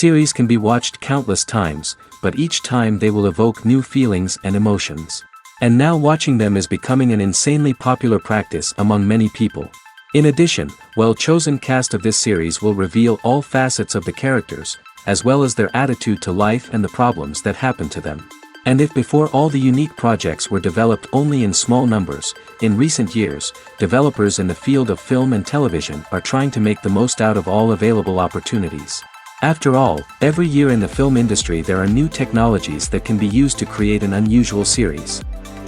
Series can be watched countless times, but each time they will evoke new feelings and emotions. And now watching them is becoming an insanely popular practice among many people. In addition, well-chosen cast of this series will reveal all facets of the characters, as well as their attitude to life and the problems that happen to them. And if before all the unique projects were developed only in small numbers, in recent years, developers in the field of film and television are trying to make the most out of all available opportunities. After all, every year in the film industry there are new technologies that can be used to create an unusual series.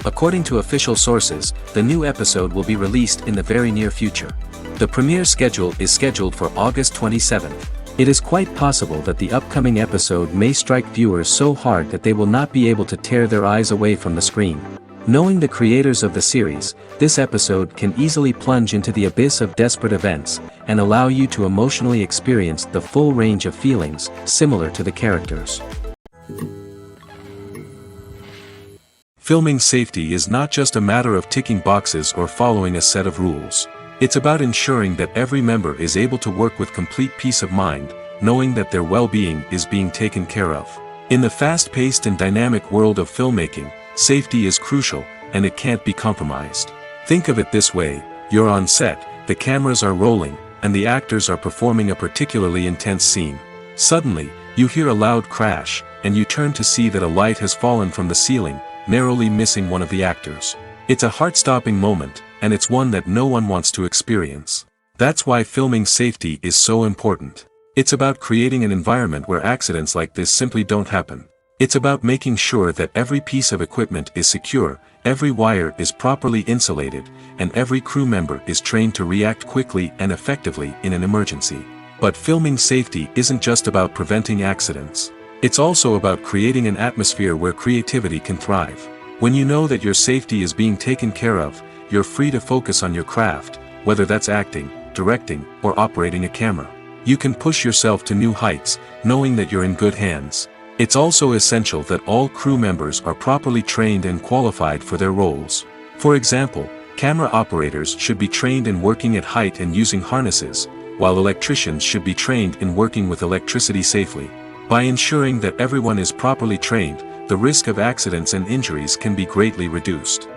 According to official sources, the new episode will be released in the very near future. The premiere schedule is scheduled for August 27th. It is quite possible that the upcoming episode may strike viewers so hard that they will not be able to tear their eyes away from the screen. Knowing the creators of the series, this episode can easily plunge into the abyss of desperate events, and allow you to emotionally experience the full range of feelings, similar to the characters. Filming safety is not just a matter of ticking boxes or following a set of rules. It's about ensuring that every member is able to work with complete peace of mind, knowing that their well-being is being taken care of. In the fast-paced and dynamic world of filmmaking, safety is crucial, and it can't be compromised. Think of it this way: you're on set, the cameras are rolling, and the actors are performing a particularly intense scene. Suddenly, you hear a loud crash, and you turn to see that a light has fallen from the ceiling, narrowly missing one of the actors. It's a heart-stopping moment, and it's one that no one wants to experience. That's why filming safety is so important. It's about creating an environment where accidents like this simply don't happen. It's about making sure that every piece of equipment is secure, every wire is properly insulated, and every crew member is trained to react quickly and effectively in an emergency. But filming safety isn't just about preventing accidents. It's also about creating an atmosphere where creativity can thrive. When you know that your safety is being taken care of, you're free to focus on your craft, whether that's acting, directing, or operating a camera. You can push yourself to new heights, knowing that you're in good hands. It's also essential that all crew members are properly trained and qualified for their roles. For example, camera operators should be trained in working at height and using harnesses, while electricians should be trained in working with electricity safely. By ensuring that everyone is properly trained, the risk of accidents and injuries can be greatly reduced.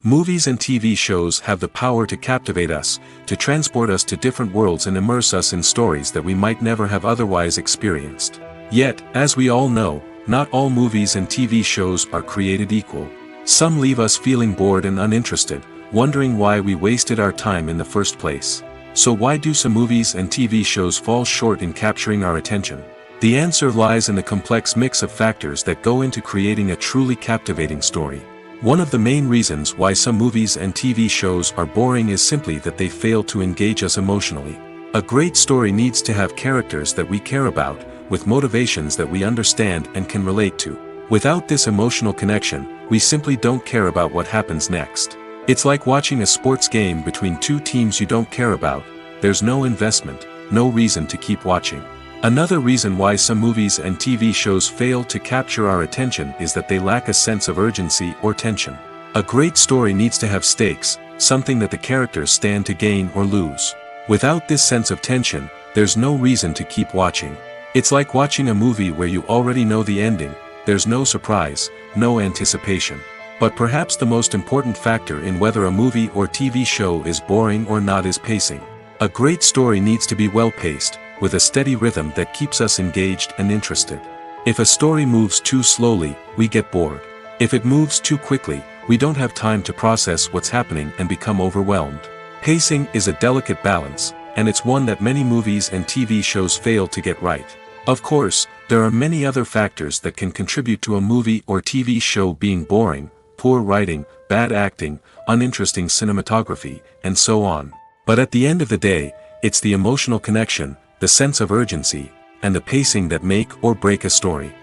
Movies and TV shows have the power to captivate us, to transport us to different worlds and immerse us in stories that we might never have otherwise experienced. Yet, as we all know, not all movies and TV shows are created equal. Some leave us feeling bored and uninterested, wondering why we wasted our time in the first place. So why do some movies and TV shows fall short in capturing our attention? The answer lies in the complex mix of factors that go into creating a truly captivating story. One of the main reasons why some movies and TV shows are boring is simply that they fail to engage us emotionally. A great story needs to have characters that we care about, with motivations that we understand and can relate to. Without this emotional connection, we simply don't care about what happens next. It's like watching a sports game between two teams you don't care about. There's no investment, no reason to keep watching. Another reason why some movies and TV shows fail to capture our attention is that they lack a sense of urgency or tension. A great story needs to have stakes, something that the characters stand to gain or lose. Without this sense of tension, there's no reason to keep watching. It's like watching a movie where you already know the ending. There's no surprise, no anticipation. But perhaps the most important factor in whether a movie or TV show is boring or not is pacing. A great story needs to be well-paced, with a steady rhythm that keeps us engaged and interested. If a story moves too slowly, we get bored. If it moves too quickly, we don't have time to process what's happening and become overwhelmed. Pacing is a delicate balance, and it's one that many movies and TV shows fail to get right. Of course, there are many other factors that can contribute to a movie or TV show being boring: poor writing, bad acting, uninteresting cinematography, and so on. But at the end of the day, it's the emotional connection, the sense of urgency, and the pacing that make or break a story.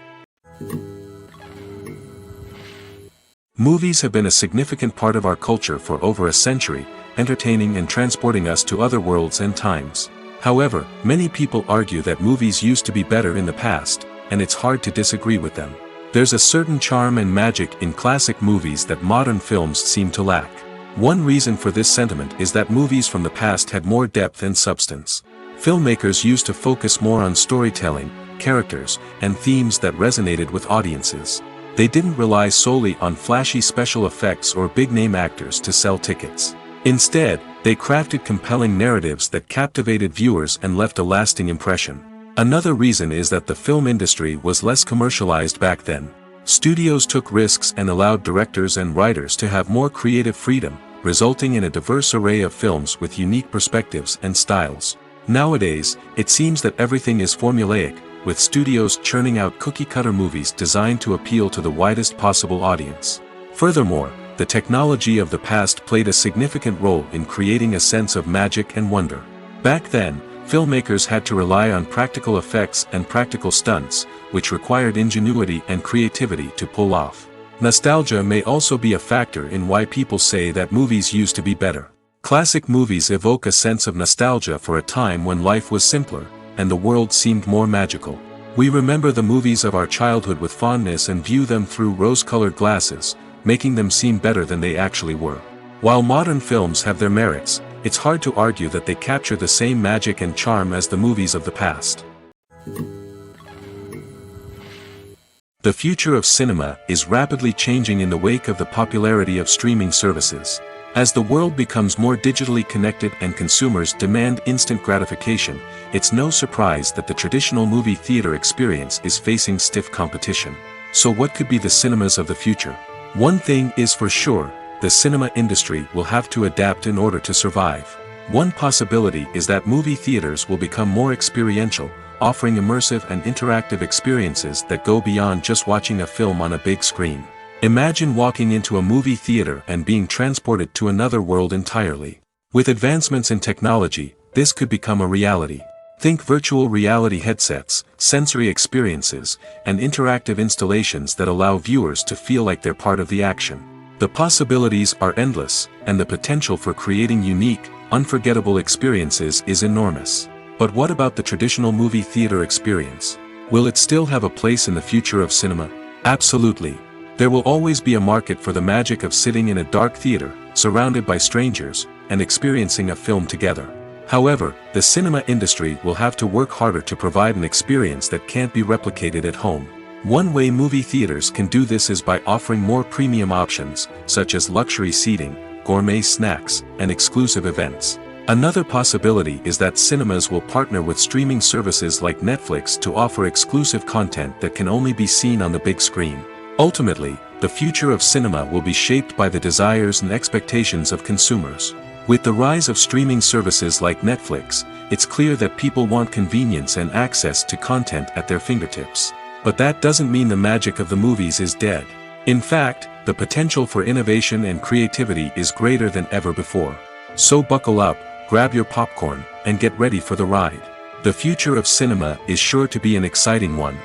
Movies have been a significant part of our culture for over a century, entertaining and transporting us to other worlds and times. However, many people argue that movies used to be better in the past, and it's hard to disagree with them. There's a certain charm and magic in classic movies that modern films seem to lack. One reason for this sentiment is that movies from the past had more depth and substance. Filmmakers used to focus more on storytelling, characters, and themes that resonated with audiences. They didn't rely solely on flashy special effects or big-name actors to sell tickets. Instead, they crafted compelling narratives that captivated viewers and left a lasting impression. Another reason is that the film industry was less commercialized back then. Studios took risks and allowed directors and writers to have more creative freedom, resulting in a diverse array of films with unique perspectives and styles. Nowadays, it seems that everything is formulaic, with studios churning out cookie-cutter movies designed to appeal to the widest possible audience. Furthermore, the technology of the past played a significant role in creating a sense of magic and wonder. Back then, filmmakers had to rely on practical effects and practical stunts, which required ingenuity and creativity to pull off. Nostalgia may also be a factor in why people say that movies used to be better. Classic movies evoke a sense of nostalgia for a time when life was simpler, and the world seemed more magical. We remember the movies of our childhood with fondness and view them through rose-colored glasses, making them seem better than they actually were. While modern films have their merits, it's hard to argue that they capture the same magic and charm as the movies of the past. The future of cinema is rapidly changing in the wake of the popularity of streaming services. As the world becomes more digitally connected and consumers demand instant gratification, it's no surprise that the traditional movie theater experience is facing stiff competition. So what could be the cinemas of the future? One thing is for sure, the cinema industry will have to adapt in order to survive. One possibility is that movie theaters will become more experiential, offering immersive and interactive experiences that go beyond just watching a film on a big screen. Imagine walking into a movie theater and being transported to another world entirely. With advancements in technology, this could become a reality. Think virtual reality headsets, sensory experiences, and interactive installations that allow viewers to feel like they're part of the action. The possibilities are endless, and the potential for creating unique, unforgettable experiences is enormous. But what about the traditional movie theater experience? Will it still have a place in the future of cinema? Absolutely. There will always be a market for the magic of sitting in a dark theater, surrounded by strangers, and experiencing a film together. However, the cinema industry will have to work harder to provide an experience that can't be replicated at home. One way movie theaters can do this is by offering more premium options, such as luxury seating, gourmet snacks, and exclusive events. Another possibility is that cinemas will partner with streaming services like Netflix to offer exclusive content that can only be seen on the big screen. Ultimately, the future of cinema will be shaped by the desires and expectations of consumers. With the rise of streaming services like Netflix, it's clear that people want convenience and access to content at their fingertips. But that doesn't mean the magic of the movies is dead. In fact, the potential for innovation and creativity is greater than ever before. So buckle up, grab your popcorn, and get ready for the ride. The future of cinema is sure to be an exciting one.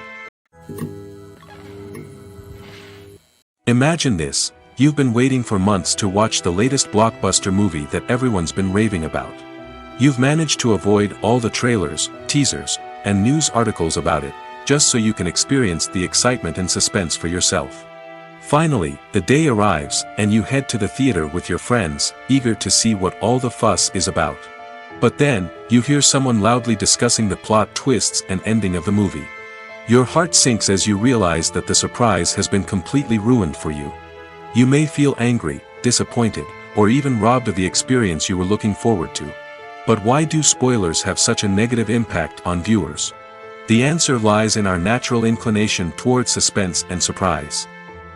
Imagine this, you've been waiting for months to watch the latest blockbuster movie that everyone's been raving about. You've managed to avoid all the trailers, teasers, and news articles about it, just so you can experience the excitement and suspense for yourself. Finally, the day arrives, and you head to the theater with your friends, eager to see what all the fuss is about. But then, you hear someone loudly discussing the plot twists and ending of the movie. Your heart sinks as you realize that the surprise has been completely ruined for you. You may feel angry, disappointed, or even robbed of the experience you were looking forward to. But why do spoilers have such a negative impact on viewers? The answer lies in our natural inclination toward suspense and surprise.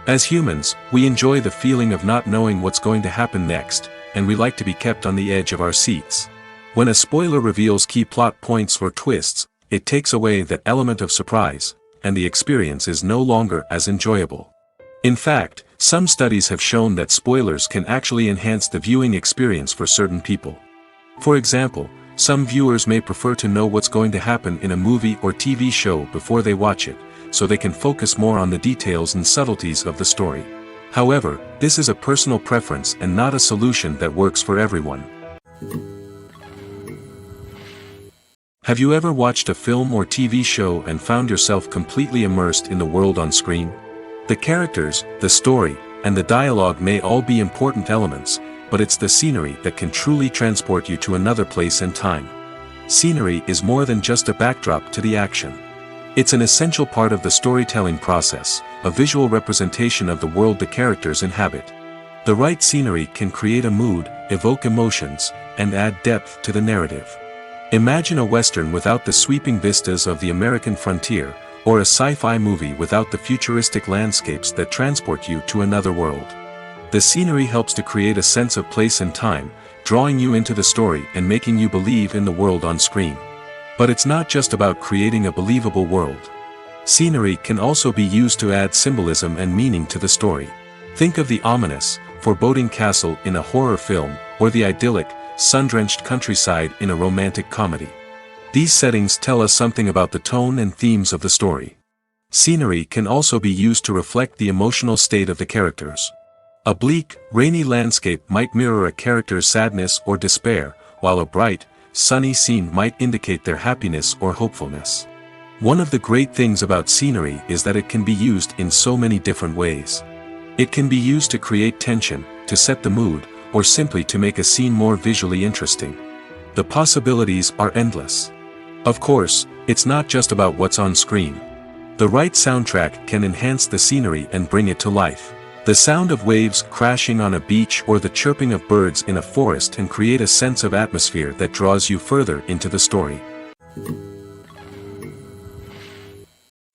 As humans, we enjoy the feeling of not knowing what's going to happen next, and we like to be kept on the edge of our seats. When a spoiler reveals key plot points or twists, it takes away that element of surprise, and the experience is no longer as enjoyable. In fact, some studies have shown that spoilers can actually enhance the viewing experience for certain people. For example, some viewers may prefer to know what's going to happen in a movie or TV show before they watch it, so they can focus more on the details and subtleties of the story. However, this is a personal preference and not a solution that works for everyone. Have you ever watched a film or TV show and found yourself completely immersed in the world on screen? The characters, the story, and the dialogue may all be important elements, but it's the scenery that can truly transport you to another place and time. Scenery is more than just a backdrop to the action. It's an essential part of the storytelling process, a visual representation of the world the characters inhabit. The right scenery can create a mood, evoke emotions, and add depth to the narrative. Imagine a Western without the sweeping vistas of the American frontier, or a sci-fi movie without the futuristic landscapes that transport you to another world. The scenery helps to create a sense of place and time, drawing you into the story and making you believe in the world on screen. But it's not just about creating a believable world. Scenery can also be used to add symbolism and meaning to the story. Think of the ominous, foreboding castle in a horror film, or the idyllic, sun-drenched countryside in a romantic comedy. These settings tell us something about the tone and themes of the story. Scenery can also be used to reflect the emotional state of the characters. A bleak, rainy landscape might mirror a character's sadness or despair, while a bright, sunny scene might indicate their happiness or hopefulness. One of the great things about scenery is that it can be used in so many different ways. It can be used to create tension, to set the mood, or simply to make a scene more visually interesting. The possibilities are endless. Of course, it's not just about what's on screen. The right soundtrack can enhance the scenery and bring it to life. The sound of waves crashing on a beach or the chirping of birds in a forest can create a sense of atmosphere that draws you further into the story.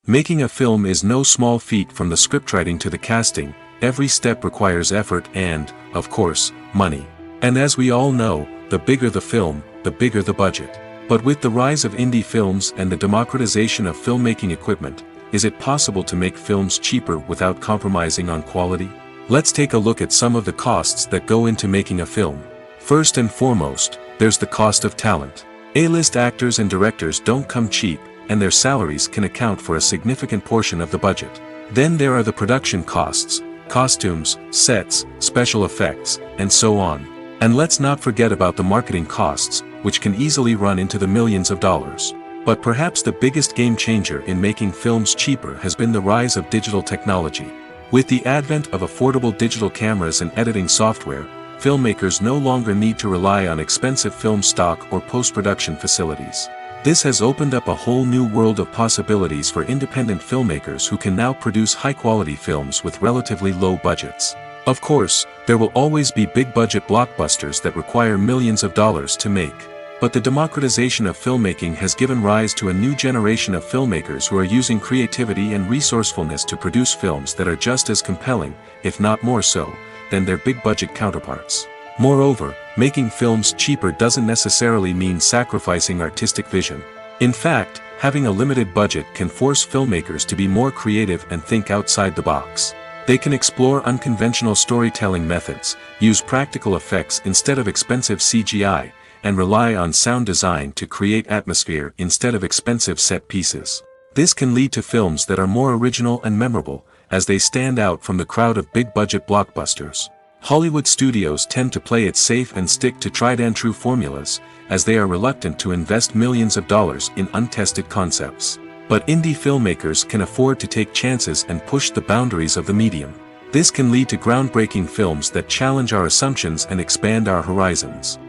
Making a film is no small feat. From the scriptwriting to the casting, every step requires effort and, of course, money. And as we all know, the bigger the film, the bigger the budget. But with the rise of indie films and the democratization of filmmaking equipment, is it possible to make films cheaper without compromising on quality? Let's take a look at some of the costs that go into making a film. First and foremost, there's the cost of talent. A-list actors and directors don't come cheap, and their salaries can account for a significant portion of the budget. Then there are the production costs, costumes, sets, special effects, and so on. And let's not forget about the marketing costs, which can easily run into the millions of dollars. But perhaps the biggest game changer in making films cheaper has been the rise of digital technology. With the advent of affordable digital cameras and editing software, filmmakers no longer need to rely on expensive film stock or post-production facilities. This has opened up a whole new world of possibilities for independent filmmakers who can now produce high-quality films with relatively low budgets. Of course, there will always be big-budget blockbusters that require millions of dollars to make. But the democratization of filmmaking has given rise to a new generation of filmmakers who are using creativity and resourcefulness to produce films that are just as compelling, if not more so, than their big-budget counterparts. Moreover, making films cheaper doesn't necessarily mean sacrificing artistic vision. In fact, having a limited budget can force filmmakers to be more creative and think outside the box. They can explore unconventional storytelling methods, use practical effects instead of expensive CGI, and rely on sound design to create atmosphere instead of expensive set pieces. This can lead to films that are more original and memorable, as they stand out from the crowd of big-budget blockbusters. Hollywood studios tend to play it safe and stick to tried-and-true formulas, as they are reluctant to invest millions of dollars in untested concepts. But indie filmmakers can afford to take chances and push the boundaries of the medium. This can lead to groundbreaking films that challenge our assumptions and expand our horizons.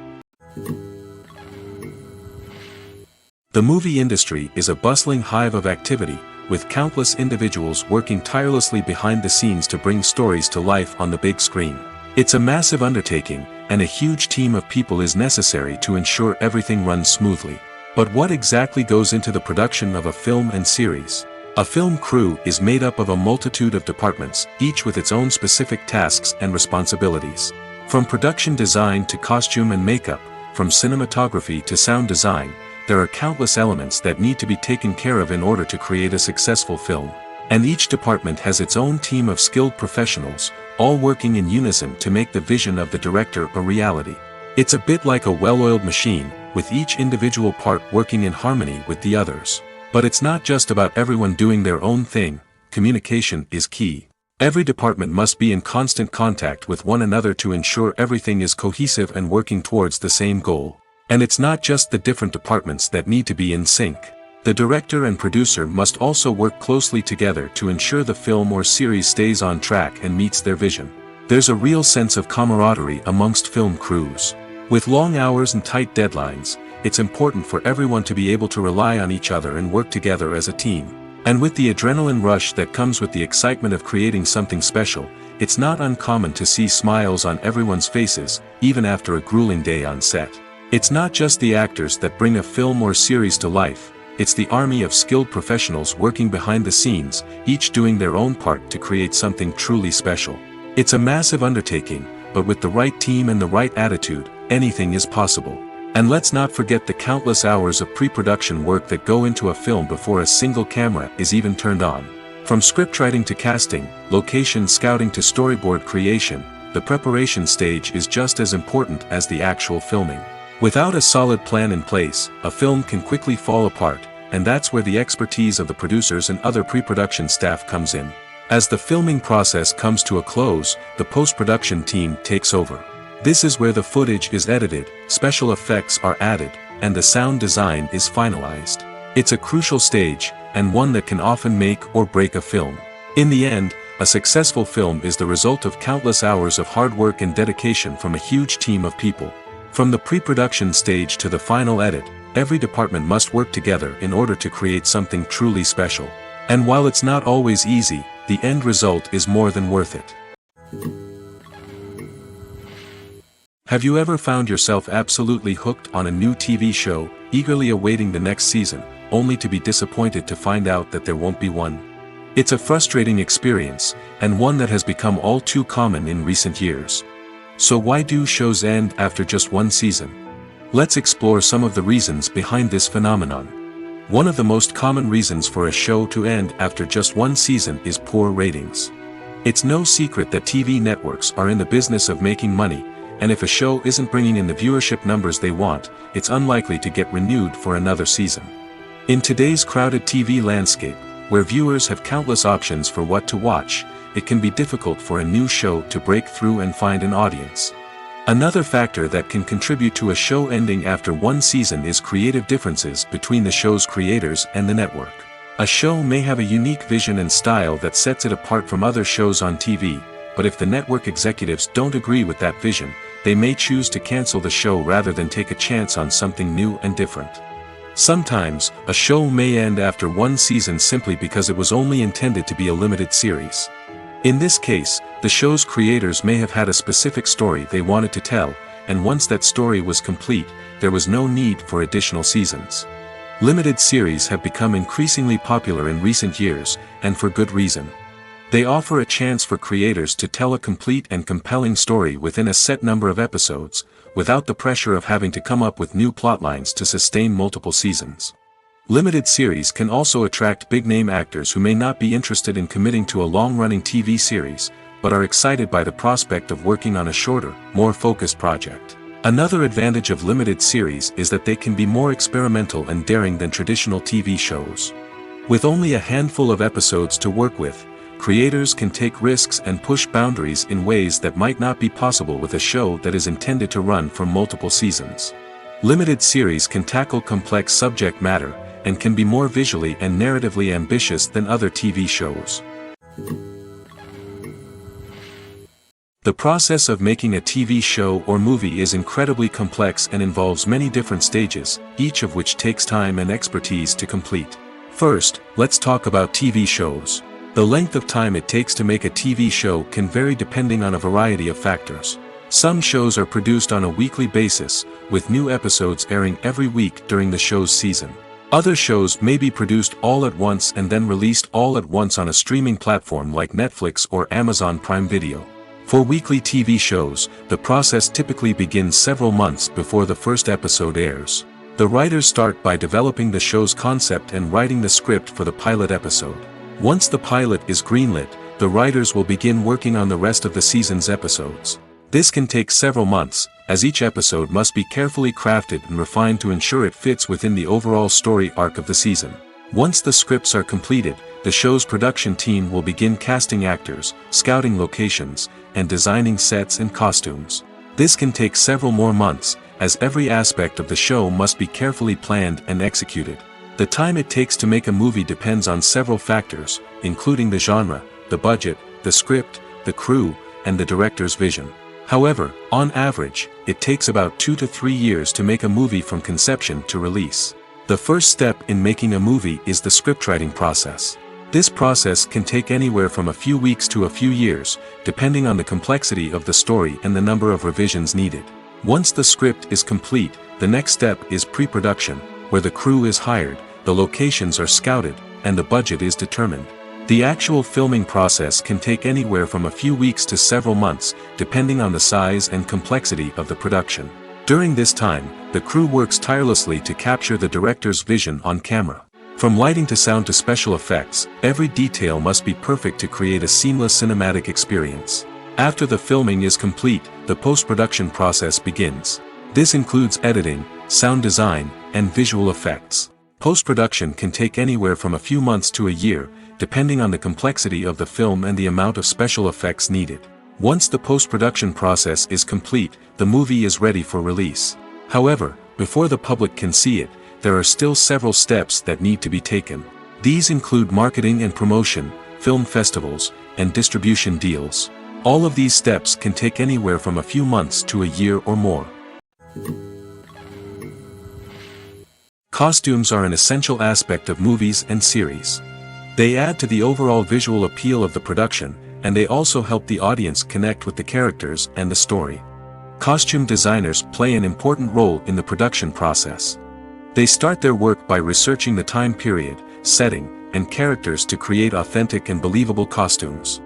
The movie industry is a bustling hive of activity, with countless individuals working tirelessly behind the scenes to bring stories to life on the big screen. It's a massive undertaking, and a huge team of people is necessary to ensure everything runs smoothly. But what exactly goes into the production of a film and series? A film crew is made up of a multitude of departments, each with its own specific tasks and responsibilities. From production design to costume and makeup, from cinematography to sound design, there are countless elements that need to be taken care of in order to create a successful film. And each department has its own team of skilled professionals, all working in unison to make the vision of the director a reality. It's a bit like a well-oiled machine, with each individual part working in harmony with the others. But it's not just about everyone doing their own thing. Communication is key. Every department must be in constant contact with one another to ensure everything is cohesive and working towards the same goal. And it's not just the different departments that need to be in sync. The director and producer must also work closely together to ensure the film or series stays on track and meets their vision. There's a real sense of camaraderie amongst film crews. With long hours and tight deadlines, it's important for everyone to be able to rely on each other and work together as a team. And with the adrenaline rush that comes with the excitement of creating something special, it's not uncommon to see smiles on everyone's faces, even after a grueling day on set. It's not just the actors that bring a film or series to life, it's the army of skilled professionals working behind the scenes, each doing their own part to create something truly special. It's a massive undertaking, but with the right team and the right attitude, anything is possible. And let's not forget the countless hours of pre-production work that go into a film before a single camera is even turned on. From scriptwriting to casting, location scouting to storyboard creation, the preparation stage is just as important as the actual filming. Without a solid plan in place, a film can quickly fall apart, and that's where the expertise of the producers and other pre-production staff comes in. As the filming process comes to a close, the post-production team takes over. This is where the footage is edited, special effects are added, and the sound design is finalized. It's a crucial stage, and one that can often make or break a film. In the end, a successful film is the result of countless hours of hard work and dedication from a huge team of people. From the pre-production stage to the final edit, every department must work together in order to create something truly special. And while it's not always easy, the end result is more than worth it. Have you ever found yourself absolutely hooked on a new TV show, eagerly awaiting the next season, only to be disappointed to find out that there won't be one? It's a frustrating experience, and one that has become all too common in recent years. So why do shows end after just one season? Let's explore some of the reasons behind this phenomenon. One of the most common reasons for a show to end after just one season is poor ratings. It's no secret that TV networks are in the business of making money, and if a show isn't bringing in the viewership numbers they want, it's unlikely to get renewed for another season. In today's crowded TV landscape, where viewers have countless options for what to watch, it can be difficult for a new show to break through and find an audience. Another factor that can contribute to a show ending after one season is creative differences between the show's creators and the network. A show may have a unique vision and style that sets it apart from other shows on TV, but if the network executives don't agree with that vision, they may choose to cancel the show rather than take a chance on something new and different. Sometimes, a show may end after one season simply because it was only intended to be a limited series. In this case, the show's creators may have had a specific story they wanted to tell, and once that story was complete, there was no need for additional seasons. Limited series have become increasingly popular in recent years, and for good reason. They offer a chance for creators to tell a complete and compelling story within a set number of episodes, without the pressure of having to come up with new plotlines to sustain multiple seasons. Limited series can also attract big-name actors who may not be interested in committing to a long-running TV series, but are excited by the prospect of working on a shorter, more focused project. Another advantage of limited series is that they can be more experimental and daring than traditional TV shows. With only a handful of episodes to work with, creators can take risks and push boundaries in ways that might not be possible with a show that is intended to run for multiple seasons. Limited series can tackle complex subject matter, and can be more visually and narratively ambitious than other TV shows. The process of making a TV show or movie is incredibly complex and involves many different stages, each of which takes time and expertise to complete. First, let's talk about TV shows. The length of time it takes to make a TV show can vary depending on a variety of factors. Some shows are produced on a weekly basis, with new episodes airing every week during the show's season. Other shows may be produced all at once and then released all at once on a streaming platform like Netflix or Amazon Prime Video. For weekly TV shows, the process typically begins several months before the first episode airs. The writers start by developing the show's concept and writing the script for the pilot episode. Once the pilot is greenlit, the writers will begin working on the rest of the season's episodes. This can take several months, as each episode must be carefully crafted and refined to ensure it fits within the overall story arc of the season. Once the scripts are completed, the show's production team will begin casting actors, scouting locations, and designing sets and costumes. This can take several more months, as every aspect of the show must be carefully planned and executed. The time it takes to make a movie depends on several factors, including the genre, the budget, the script, the crew, and the director's vision. However, on average, it takes about 2 to 3 years to make a movie from conception to release. The first step in making a movie is the scriptwriting process. This process can take anywhere from a few weeks to a few years, depending on the complexity of the story and the number of revisions needed. Once the script is complete, the next step is pre-production, where the crew is hired, the locations are scouted, and the budget is determined. The actual filming process can take anywhere from a few weeks to several months, depending on the size and complexity of the production. During this time, the crew works tirelessly to capture the director's vision on camera. From lighting to sound to special effects, every detail must be perfect to create a seamless cinematic experience. After the filming is complete, the post-production process begins. This includes editing, sound design, and visual effects. Post-production can take anywhere from a few months to a year, depending on the complexity of the film and the amount of special effects needed. Once the post-production process is complete, the movie is ready for release. However, before the public can see it, there are still several steps that need to be taken. These include marketing and promotion, film festivals, and distribution deals. All of these steps can take anywhere from a few months to a year or more. Costumes are an essential aspect of movies and series. They add to the overall visual appeal of the production, and they also help the audience connect with the characters and the story. Costume designers play an important role in the production process. They start their work by researching the time period, setting, and characters to create authentic and believable costumes.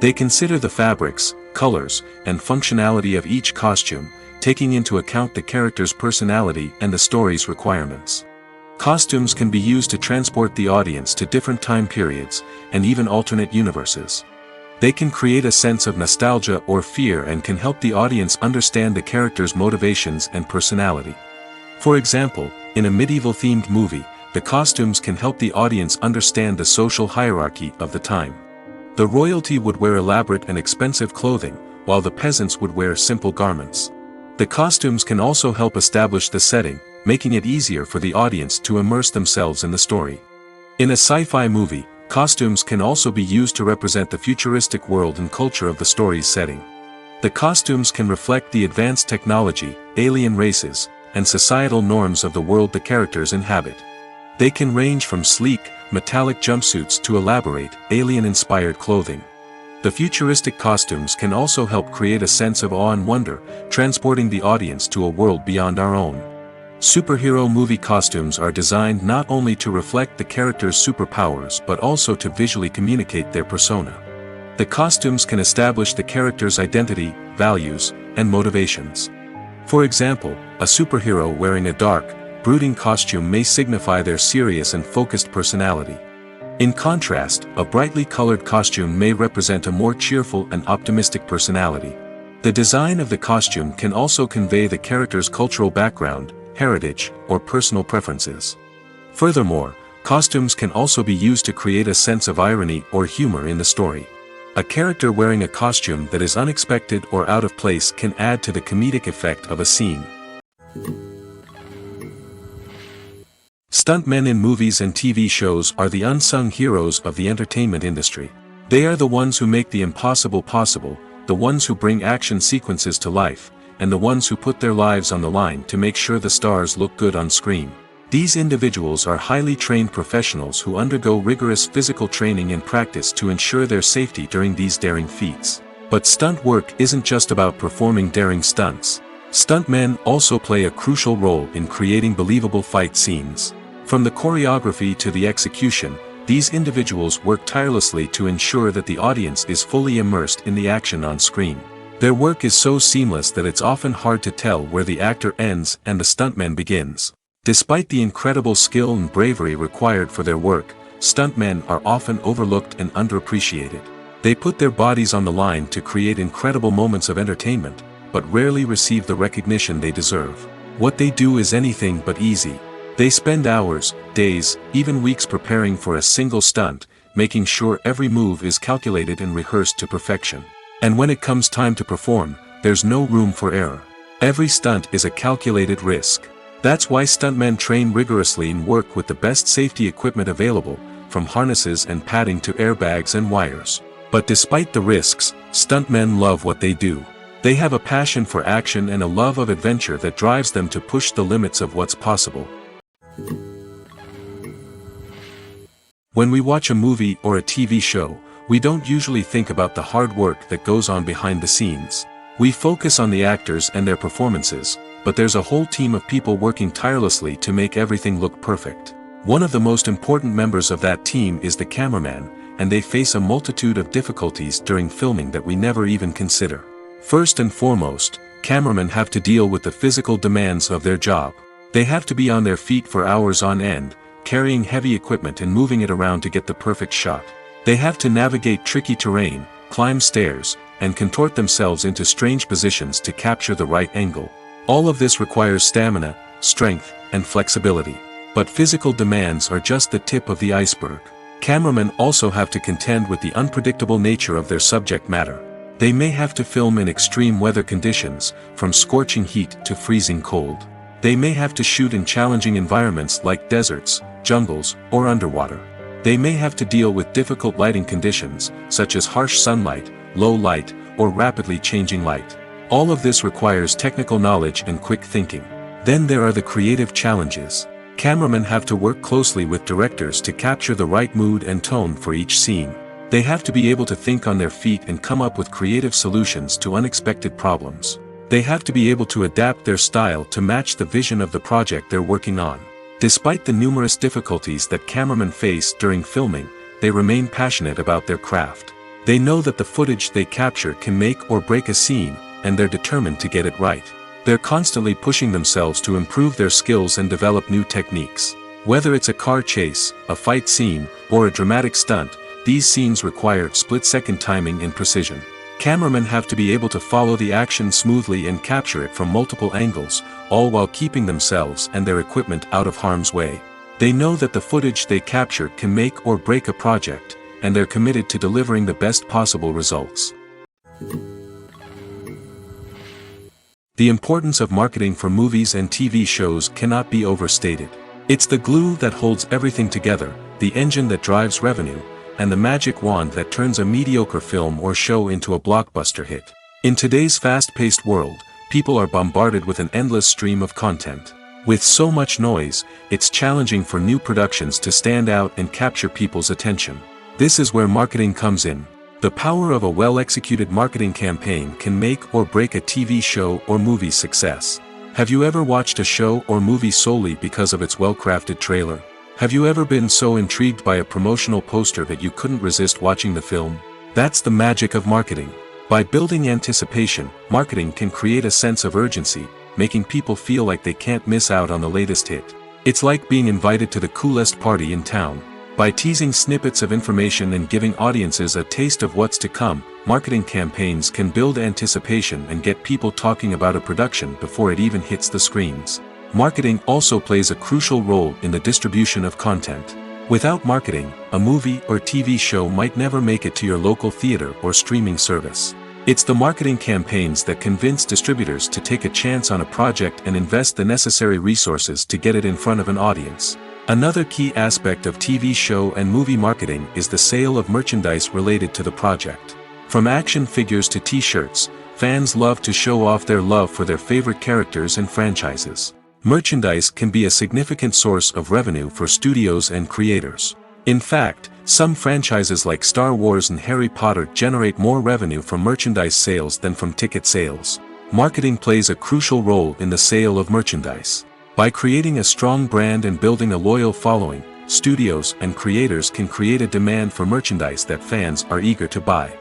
They consider the fabrics, colors, and functionality of each costume, taking into account the character's personality and the story's requirements. Costumes can be used to transport the audience to different time periods, and even alternate universes. They can create a sense of nostalgia or fear and can help the audience understand the character's motivations and personality. For example, in a medieval-themed movie, the costumes can help the audience understand the social hierarchy of the time. The royalty would wear elaborate and expensive clothing, while the peasants would wear simple garments. The costumes can also help establish the setting, making it easier for the audience to immerse themselves in the story. In a sci-fi movie, costumes can also be used to represent the futuristic world and culture of the story's setting. The costumes can reflect the advanced technology, alien races, and societal norms of the world the characters inhabit. They can range from sleek, metallic jumpsuits to elaborate, alien-inspired clothing. The futuristic costumes can also help create a sense of awe and wonder, transporting the audience to a world beyond our own. Superhero movie costumes are designed not only to reflect the character's superpowers but also to visually communicate their persona. The costumes can establish the character's identity, values, and motivations. For example, a superhero wearing a dark, brooding costume may signify their serious and focused personality. In contrast, a brightly colored costume may represent a more cheerful and optimistic personality. The design of the costume can also convey the character's cultural background, heritage, or personal preferences. Furthermore, costumes can also be used to create a sense of irony or humor in the story. A character wearing a costume that is unexpected or out of place can add to the comedic effect of a scene. Stuntmen in movies and TV shows are the unsung heroes of the entertainment industry. They are the ones who make the impossible possible, the ones who bring action sequences to life, and the ones who put their lives on the line to make sure the stars look good on screen. These individuals are highly trained professionals who undergo rigorous physical training and practice to ensure their safety during these daring feats. But stunt work isn't just about performing daring stunts. Stuntmen also play a crucial role in creating believable fight scenes. From the choreography to the execution, these individuals work tirelessly to ensure that the audience is fully immersed in the action on screen. Their work is so seamless that it's often hard to tell where the actor ends and the stuntman begins. Despite the incredible skill and bravery required for their work, stuntmen are often overlooked and underappreciated. They put their bodies on the line to create incredible moments of entertainment, but rarely receive the recognition they deserve. What they do is anything but easy. They spend hours, days, even weeks preparing for a single stunt, making sure every move is calculated and rehearsed to perfection. And when it comes time to perform, there's no room for error. Every stunt is a calculated risk. That's why stuntmen train rigorously and work with the best safety equipment available, from harnesses and padding to airbags and wires. But despite the risks, stuntmen love what they do. They have a passion for action and a love of adventure that drives them to push the limits of what's possible. When we watch a movie or a TV show, we don't usually think about the hard work that goes on behind the scenes. We focus on the actors and their performances, but there's a whole team of people working tirelessly to make everything look perfect. One of the most important members of that team is the cameraman, and they face a multitude of difficulties during filming that we never even consider. First and foremost, cameramen have to deal with the physical demands of their job. They have to be on their feet for hours on end, carrying heavy equipment and moving it around to get the perfect shot. They have to navigate tricky terrain, climb stairs, and contort themselves into strange positions to capture the right angle. All of this requires stamina, strength, and flexibility. But physical demands are just the tip of the iceberg. Cameramen also have to contend with the unpredictable nature of their subject matter. They may have to film in extreme weather conditions, from scorching heat to freezing cold. They may have to shoot in challenging environments like deserts, jungles, or underwater. They may have to deal with difficult lighting conditions, such as harsh sunlight, low light, or rapidly changing light. All of this requires technical knowledge and quick thinking. Then there are the creative challenges. Cameramen have to work closely with directors to capture the right mood and tone for each scene. They have to be able to think on their feet and come up with creative solutions to unexpected problems. They have to be able to adapt their style to match the vision of the project they're working on. Despite the numerous difficulties that cameramen face during filming, they remain passionate about their craft. They know that the footage they capture can make or break a scene, and they're determined to get it right. They're constantly pushing themselves to improve their skills and develop new techniques. Whether it's a car chase, a fight scene, or a dramatic stunt, these scenes require split-second timing and precision. Cameramen have to be able to follow the action smoothly and capture it from multiple angles, all while keeping themselves and their equipment out of harm's way. They know that the footage they capture can make or break a project, and they're committed to delivering the best possible results. The importance of marketing for movies and TV shows cannot be overstated. It's the glue that holds everything together, the engine that drives revenue, and the magic wand that turns a mediocre film or show into a blockbuster hit. In today's fast-paced world, people are bombarded with an endless stream of content. With so much noise, it's challenging for new productions to stand out and capture people's attention. This is where marketing comes in. The power of a well-executed marketing campaign can make or break a TV show or movie's success. Have you ever watched a show or movie solely because of its well-crafted trailer? Have you ever been so intrigued by a promotional poster that you couldn't resist watching the film? That's the magic of marketing. By building anticipation, marketing can create a sense of urgency, making people feel like they can't miss out on the latest hit. It's like being invited to the coolest party in town. By teasing snippets of information and giving audiences a taste of what's to come, marketing campaigns can build anticipation and get people talking about a production before it even hits the screens. Marketing also plays a crucial role in the distribution of content. Without marketing, a movie or TV show might never make it to your local theater or streaming service. It's the marketing campaigns that convince distributors to take a chance on a project and invest the necessary resources to get it in front of an audience. Another key aspect of TV show and movie marketing is the sale of merchandise related to the project. From action figures to t-shirts, fans love to show off their love for their favorite characters and franchises. Merchandise can be a significant source of revenue for studios and creators. In fact, some franchises like Star Wars and Harry Potter generate more revenue from merchandise sales than from ticket sales. Marketing plays a crucial role in the sale of merchandise. By creating a strong brand and building a loyal following, studios and creators can create a demand for merchandise that fans are eager to buy.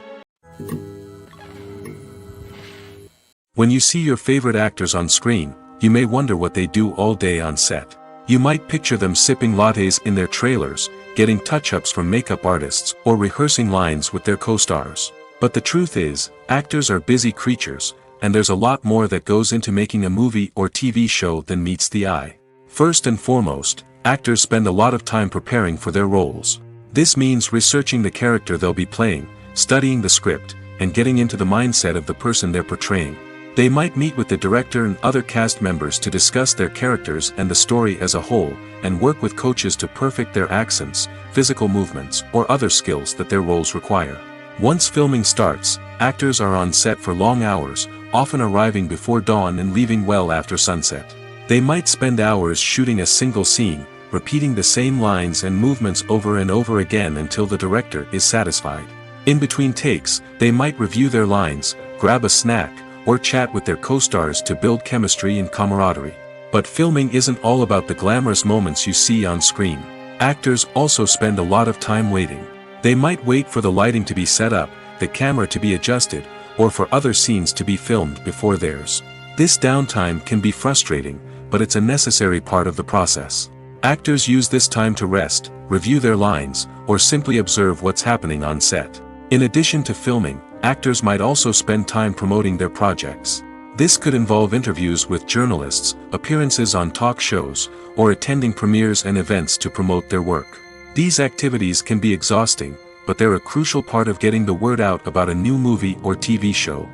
When you see your favorite actors on screen, you may wonder what they do all day on set. You might picture them sipping lattes in their trailers, getting touch-ups from makeup artists, or rehearsing lines with their co-stars. But the truth is, actors are busy creatures, and there's a lot more that goes into making a movie or TV show than meets the eye. First and foremost, actors spend a lot of time preparing for their roles. This means researching the character they'll be playing, studying the script, and getting into the mindset of the person they're portraying. They might meet with the director and other cast members to discuss their characters and the story as a whole, and work with coaches to perfect their accents, physical movements, or other skills that their roles require. Once filming starts, actors are on set for long hours, often arriving before dawn and leaving well after sunset. They might spend hours shooting a single scene, repeating the same lines and movements over and over again until the director is satisfied. In between takes, they might review their lines, grab a snack, or chat with their co-stars to build chemistry and camaraderie. But filming isn't all about the glamorous moments you see on screen. Actors also spend a lot of time waiting. They might wait for the lighting to be set up, the camera to be adjusted, or for other scenes to be filmed before theirs. This downtime can be frustrating, but it's a necessary part of the process. Actors use this time to rest, review their lines, or simply observe what's happening on set. In addition to filming, actors might also spend time promoting their projects. This could involve interviews with journalists, appearances on talk shows, or attending premieres and events to promote their work. These activities can be exhausting, but they're a crucial part of getting the word out about a new movie or TV show.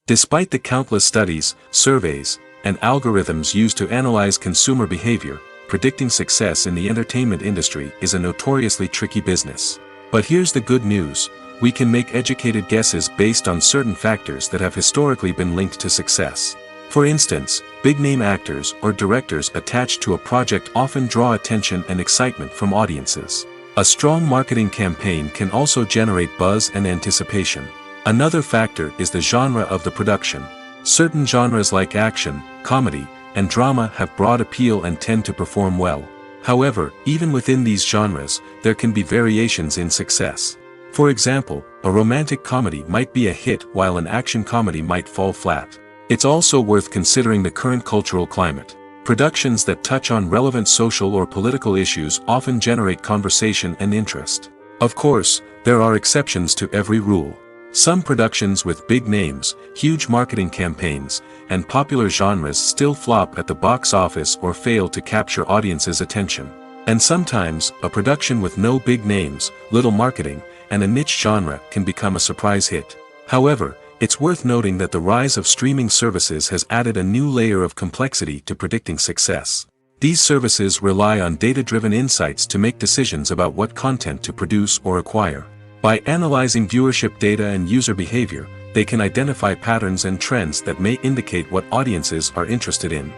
Despite the countless studies, surveys, and algorithms used to analyze consumer behavior, predicting success in the entertainment industry is a notoriously tricky business. But here's the good news: we can make educated guesses based on certain factors that have historically been linked to success. For instance, big-name actors or directors attached to a project often draw attention and excitement from audiences. A strong marketing campaign can also generate buzz and anticipation. Another factor is the genre of the production. Certain genres like action, comedy, and drama have broad appeal and tend to perform well. However, even within these genres, there can be variations in success. For example, a romantic comedy might be a hit while an action comedy might fall flat. It's also worth considering the current cultural climate. Productions that touch on relevant social or political issues often generate conversation and interest. Of course, there are exceptions to every rule. Some productions with big names, huge marketing campaigns, and popular genres still flop at the box office or fail to capture audiences' attention. And sometimes, a production with no big names, little marketing, and a niche genre can become a surprise hit. However, it's worth noting that the rise of streaming services has added a new layer of complexity to predicting success. These services rely on data-driven insights to make decisions about what content to produce or acquire. By analyzing viewership data and user behavior, they can identify patterns and trends that may indicate what audiences are interested in.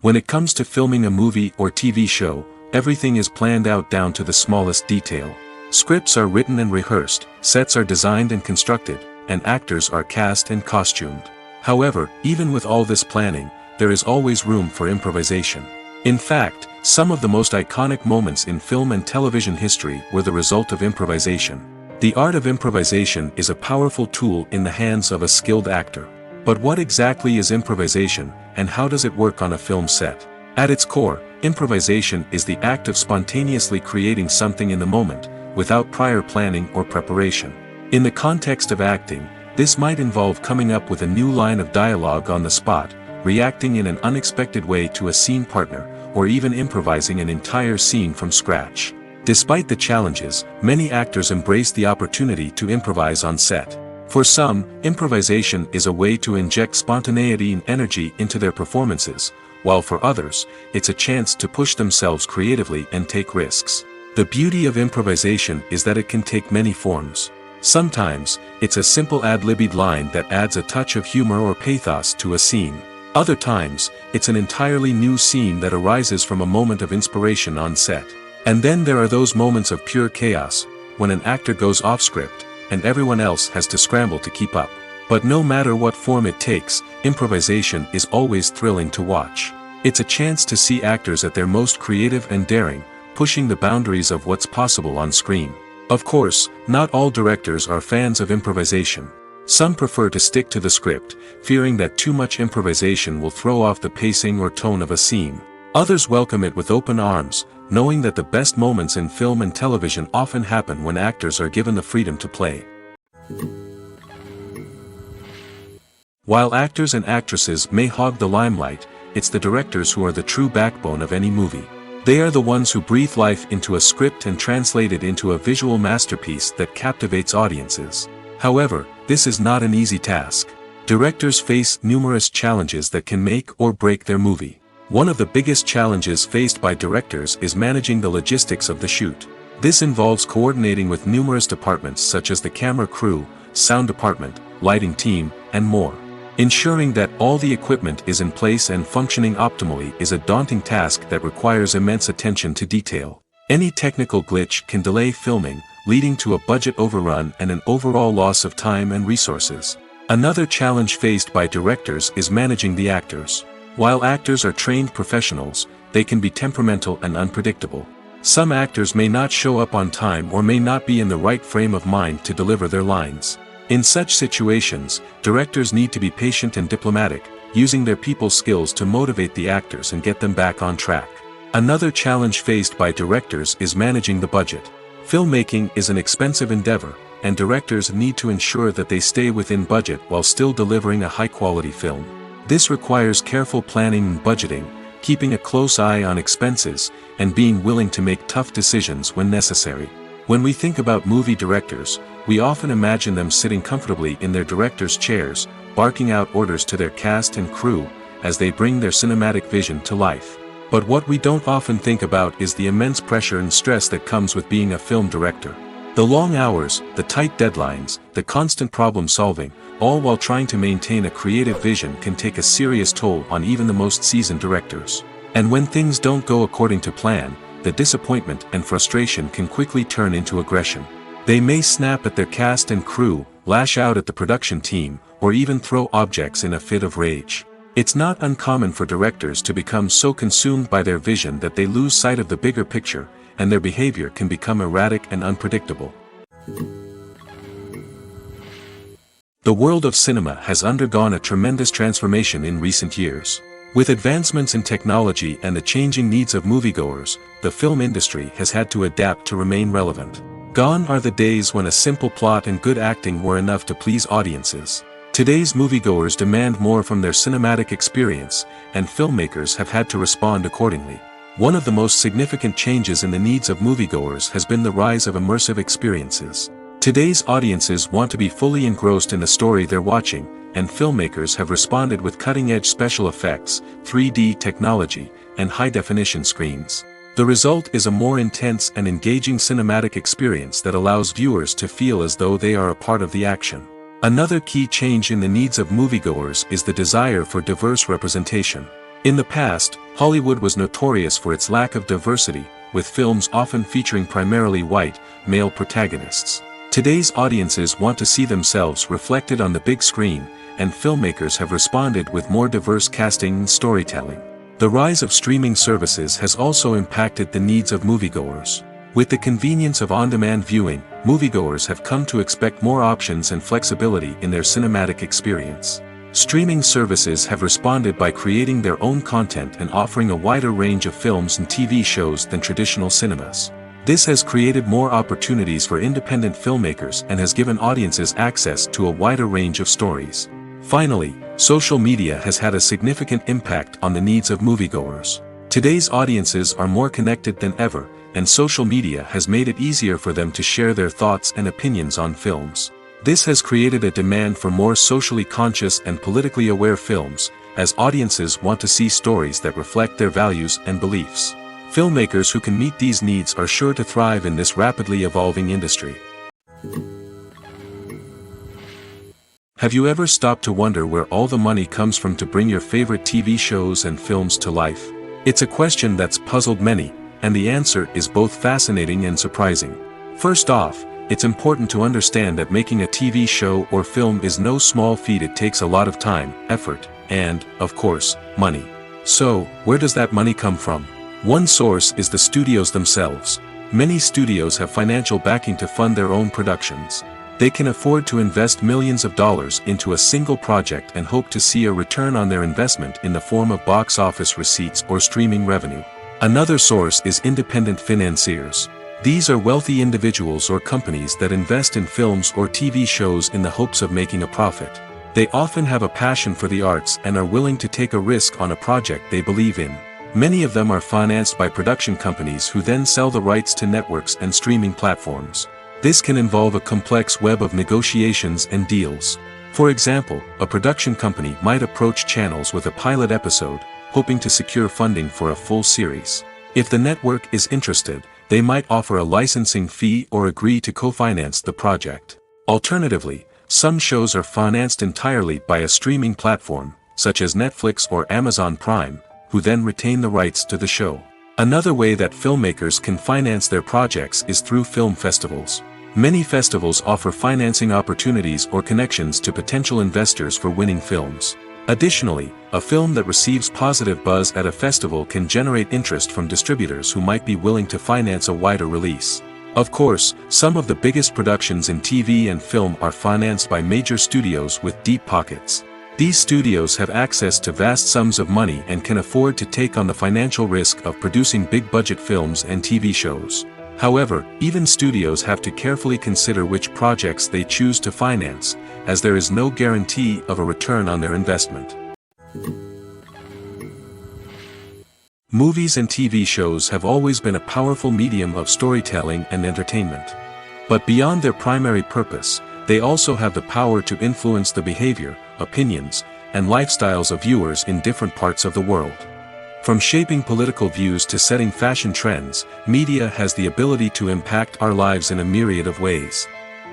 When it comes to filming a movie or TV show, everything is planned out down to the smallest detail. Scripts are written and rehearsed, sets are designed and constructed, and actors are cast and costumed. However, even with all this planning, there is always room for improvisation. In fact, some of the most iconic moments in film and television history were the result of improvisation. The art of improvisation is a powerful tool in the hands of a skilled actor. But what exactly is improvisation, and how does it work on a film set? At its core, improvisation is the act of spontaneously creating something in the moment, without prior planning or preparation. In the context of acting, this might involve coming up with a new line of dialogue on the spot, reacting in an unexpected way to a scene partner, or even improvising an entire scene from scratch. Despite the challenges, many actors embrace the opportunity to improvise on set. For some, improvisation is a way to inject spontaneity and energy into their performances, while for others, it's a chance to push themselves creatively and take risks. The beauty of improvisation is that it can take many forms. Sometimes, it's a simple ad-libbed line that adds a touch of humor or pathos to a scene. Other times, it's an entirely new scene that arises from a moment of inspiration on set. And then there are those moments of pure chaos, when an actor goes off script, and everyone else has to scramble to keep up. But no matter what form it takes, improvisation is always thrilling to watch. It's a chance to see actors at their most creative and daring, pushing the boundaries of what's possible on screen. Of course, not all directors are fans of improvisation. Some prefer to stick to the script, fearing that too much improvisation will throw off the pacing or tone of a scene. Others welcome it with open arms, knowing that the best moments in film and television often happen when actors are given the freedom to play. While actors and actresses may hog the limelight, it's the directors who are the true backbone of any movie. They are the ones who breathe life into a script and translate it into a visual masterpiece that captivates audiences. However, this is not an easy task. Directors face numerous challenges that can make or break their movie. One of the biggest challenges faced by directors is managing the logistics of the shoot. This involves coordinating with numerous departments such as the camera crew, sound department, lighting team, and more. Ensuring that all the equipment is in place and functioning optimally is a daunting task that requires immense attention to detail. Any technical glitch can delay filming, leading to a budget overrun and an overall loss of time and resources. Another challenge faced by directors is managing the actors. While actors are trained professionals, they can be temperamental and unpredictable. Some actors may not show up on time or may not be in the right frame of mind to deliver their lines. In such situations, directors need to be patient and diplomatic, using their people skills to motivate the actors and get them back on track. Another challenge faced by directors is managing the budget. Filmmaking is an expensive endeavor, and directors need to ensure that they stay within budget while still delivering a high-quality film. This requires careful planning and budgeting, keeping a close eye on expenses, and being willing to make tough decisions when necessary. When we think about movie directors, we often imagine them sitting comfortably in their director's chairs, barking out orders to their cast and crew, as they bring their cinematic vision to life. But what we don't often think about is the immense pressure and stress that comes with being a film director. The long hours, the tight deadlines, the constant problem solving, all while trying to maintain a creative vision can take a serious toll on even the most seasoned directors. And when things don't go according to plan, the disappointment and frustration can quickly turn into aggression. They may snap at their cast and crew, lash out at the production team, or even throw objects in a fit of rage. It's not uncommon for directors to become so consumed by their vision that they lose sight of the bigger picture, and their behavior can become erratic and unpredictable. The world of cinema has undergone a tremendous transformation in recent years. With advancements in technology and the changing needs of moviegoers, the film industry has had to adapt to remain relevant. Gone are the days when a simple plot and good acting were enough to please audiences. Today's moviegoers demand more from their cinematic experience, and filmmakers have had to respond accordingly. One of the most significant changes in the needs of moviegoers has been the rise of immersive experiences. Today's audiences want to be fully engrossed in the story they're watching, and filmmakers have responded with cutting-edge special effects, 3D technology, and high-definition screens. The result is a more intense and engaging cinematic experience that allows viewers to feel as though they are a part of the action. Another key change in the needs of moviegoers is the desire for diverse representation. In the past, Hollywood was notorious for its lack of diversity, with films often featuring primarily white, male protagonists. Today's audiences want to see themselves reflected on the big screen, and filmmakers have responded with more diverse casting and storytelling. The rise of streaming services has also impacted the needs of moviegoers. With the convenience of on-demand viewing, moviegoers have come to expect more options and flexibility in their cinematic experience. Streaming services have responded by creating their own content and offering a wider range of films and TV shows than traditional cinemas. This has created more opportunities for independent filmmakers and has given audiences access to a wider range of stories. Finally, social media has had a significant impact on the needs of moviegoers. Today's audiences are more connected than ever, and social media has made it easier for them to share their thoughts and opinions on films. This has created a demand for more socially conscious and politically aware films, as audiences want to see stories that reflect their values and beliefs. Filmmakers who can meet these needs are sure to thrive in this rapidly evolving industry. Have you ever stopped to wonder where all the money comes from to bring your favorite TV shows and films to life? It's a question that's puzzled many, and the answer is both fascinating and surprising. First off, it's important to understand that making a TV show or film is no small feat. It takes a lot of time, effort, and, of course, money. So, where does that money come from? One source is the studios themselves. Many studios have financial backing to fund their own productions. They can afford to invest millions of dollars into a single project and hope to see a return on their investment in the form of box office receipts or streaming revenue. Another source is independent financiers. These are wealthy individuals or companies that invest in films or TV shows in the hopes of making a profit. They often have a passion for the arts and are willing to take a risk on a project they believe in. Many of them are financed by production companies who then sell the rights to networks and streaming platforms. This can involve a complex web of negotiations and deals. For example, a production company might approach channels with a pilot episode, hoping to secure funding for a full series. If the network is interested, they might offer a licensing fee or agree to co-finance the project. Alternatively, some shows are financed entirely by a streaming platform, such as Netflix or Amazon Prime, who then retain the rights to the show. Another way that filmmakers can finance their projects is through film festivals. Many festivals offer financing opportunities or connections to potential investors for winning films. Additionally, a film that receives positive buzz at a festival can generate interest from distributors who might be willing to finance a wider release. Of course, some of the biggest productions in TV and film are financed by major studios with deep pockets. These studios have access to vast sums of money and can afford to take on the financial risk of producing big-budget films and TV shows. However, even studios have to carefully consider which projects they choose to finance, as there is no guarantee of a return on their investment. Movies and TV shows have always been a powerful medium of storytelling and entertainment. But beyond their primary purpose, they also have the power to influence the behavior, opinions, and lifestyles of viewers in different parts of the world. From shaping political views to setting fashion trends, media has the ability to impact our lives in a myriad of ways.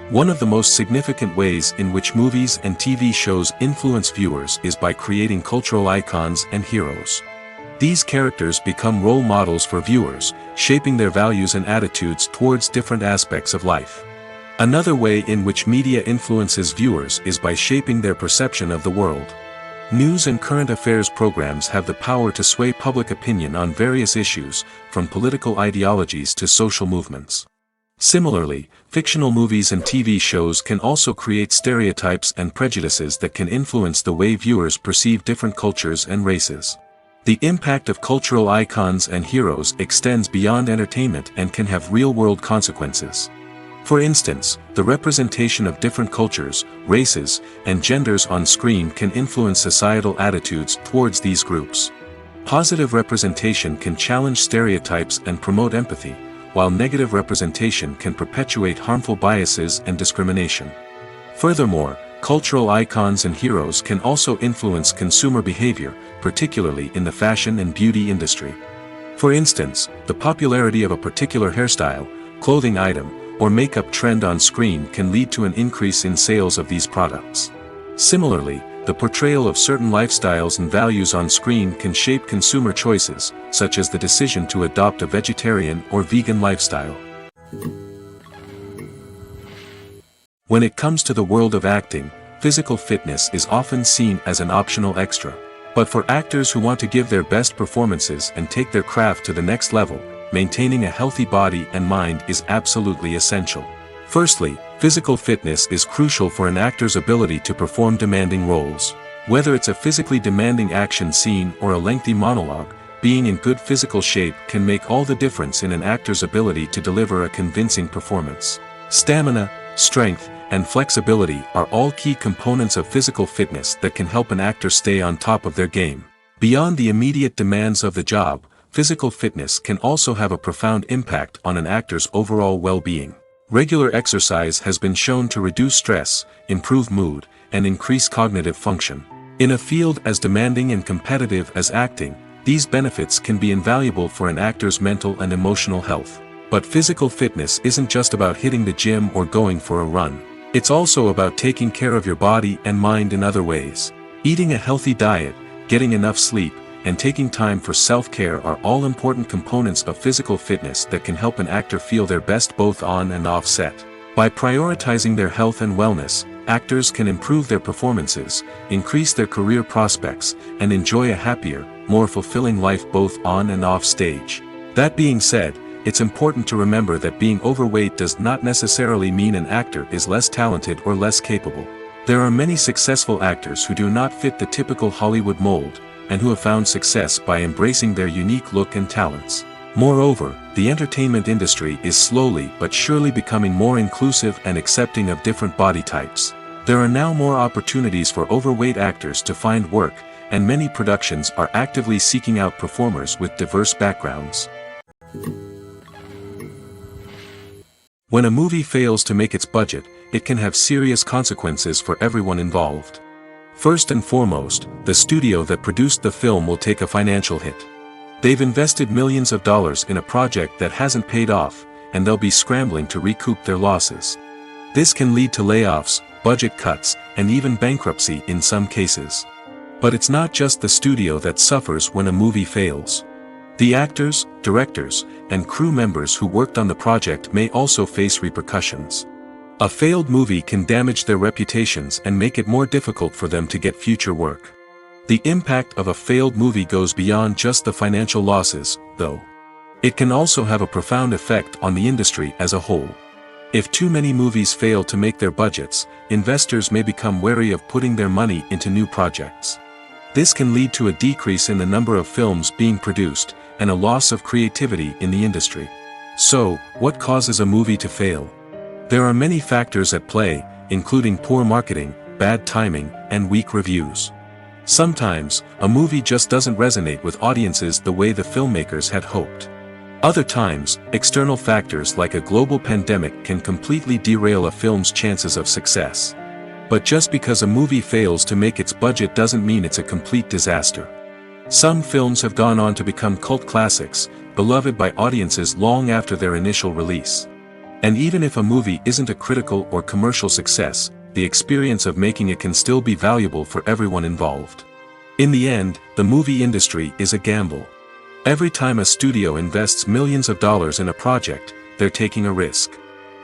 One of the most significant ways in which movies and TV shows influence viewers is by creating cultural icons and heroes. These characters become role models for viewers, shaping their values and attitudes towards different aspects of life. Another way in which media influences viewers is by shaping their perception of the world. News and current affairs programs have the power to sway public opinion on various issues, from political ideologies to social movements. Similarly, fictional movies and TV shows can also create stereotypes and prejudices that can influence the way viewers perceive different cultures and races. The impact of cultural icons and heroes extends beyond entertainment and can have real-world consequences. For instance, the representation of different cultures, races, and genders on screen can influence societal attitudes towards these groups. Positive representation can challenge stereotypes and promote empathy, while negative representation can perpetuate harmful biases and discrimination. Furthermore, cultural icons and heroes can also influence consumer behavior, particularly in the fashion and beauty industry. For instance, the popularity of a particular hairstyle, clothing item, or makeup trend on screen can lead to an increase in sales of these products. Similarly, the portrayal of certain lifestyles and values on screen can shape consumer choices, such as the decision to adopt a vegetarian or vegan lifestyle. When it comes to the world of acting, physical fitness is often seen as an optional extra. But for actors who want to give their best performances and take their craft to the next level, maintaining a healthy body and mind is absolutely essential. Firstly, physical fitness is crucial for an actor's ability to perform demanding roles. Whether it's a physically demanding action scene or a lengthy monologue, being in good physical shape can make all the difference in an actor's ability to deliver a convincing performance. Stamina, strength, and flexibility are all key components of physical fitness that can help an actor stay on top of their game. Beyond the immediate demands of the job, physical fitness can also have a profound impact on an actor's overall well-being. Regular exercise has been shown to reduce stress, improve mood, and increase cognitive function. In a field as demanding and competitive as acting, these benefits can be invaluable for an actor's mental and emotional health. But physical fitness isn't just about hitting the gym or going for a run. It's also about taking care of your body and mind in other ways. Eating a healthy diet, getting enough sleep, and taking time for self-care are all important components of physical fitness that can help an actor feel their best both on and off set. By prioritizing their health and wellness, actors can improve their performances, increase their career prospects, and enjoy a happier, more fulfilling life both on and off stage. That being said, it's important to remember that being overweight does not necessarily mean an actor is less talented or less capable. There are many successful actors who do not fit the typical Hollywood mold, and who have found success by embracing their unique look and talents. Moreover, the entertainment industry is slowly but surely becoming more inclusive and accepting of different body types. There are now more opportunities for overweight actors to find work, and many productions are actively seeking out performers with diverse backgrounds. When a movie fails to make its budget, it can have serious consequences for everyone involved. First and foremost, the studio that produced the film will take a financial hit. They've invested millions of dollars in a project that hasn't paid off, and they'll be scrambling to recoup their losses. This can lead to layoffs, budget cuts, and even bankruptcy in some cases. But it's not just the studio that suffers when a movie fails. The actors, directors, and crew members who worked on the project may also face repercussions. A failed movie can damage their reputations and make it more difficult for them to get future work. The impact of a failed movie goes beyond just the financial losses, though. It can also have a profound effect on the industry as a whole. If too many movies fail to make their budgets, investors may become wary of putting their money into new projects. This can lead to a decrease in the number of films being produced, and a loss of creativity in the industry. So, what causes a movie to fail? There are many factors at play, including poor marketing, bad timing, and weak reviews. Sometimes, a movie just doesn't resonate with audiences the way the filmmakers had hoped. Other times, external factors like a global pandemic can completely derail a film's chances of success. But just because a movie fails to make its budget doesn't mean it's a complete disaster. Some films have gone on to become cult classics, beloved by audiences long after their initial release. And even if a movie isn't a critical or commercial success, the experience of making it can still be valuable for everyone involved. In the end, the movie industry is a gamble. Every time a studio invests millions of dollars in a project, they're taking a risk.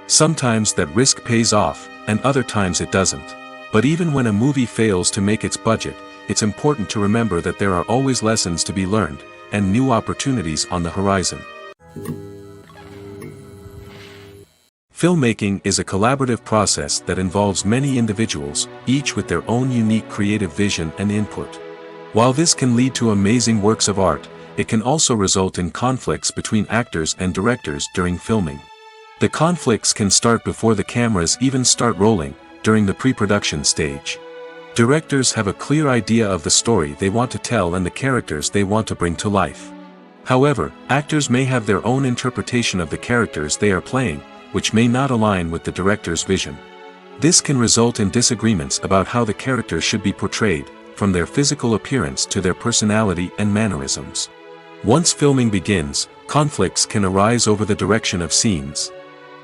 Sometimes that risk pays off, and other times it doesn't. But even when a movie fails to make its budget, it's important to remember that there are always lessons to be learned, and new opportunities on the horizon. Filmmaking is a collaborative process that involves many individuals, each with their own unique creative vision and input. While this can lead to amazing works of art, it can also result in conflicts between actors and directors during filming. The conflicts can start before the cameras even start rolling, during the pre-production stage. Directors have a clear idea of the story they want to tell and the characters they want to bring to life. However, actors may have their own interpretation of the characters they are playing, which may not align with the director's vision. This can result in disagreements about how the characters should be portrayed, from their physical appearance to their personality and mannerisms. Once filming begins, conflicts can arise over the direction of scenes.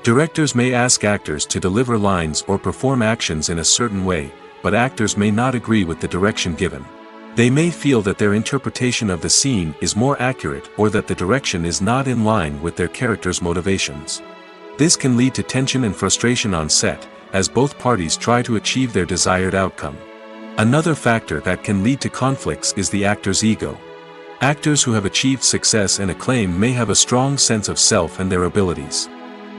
Directors may ask actors to deliver lines or perform actions in a certain way, but actors may not agree with the direction given. They may feel that their interpretation of the scene is more accurate or that the direction is not in line with their character's motivations. This can lead to tension and frustration on set, as both parties try to achieve their desired outcome. Another factor that can lead to conflicts is the actor's ego. Actors who have achieved success and acclaim may have a strong sense of self and their abilities.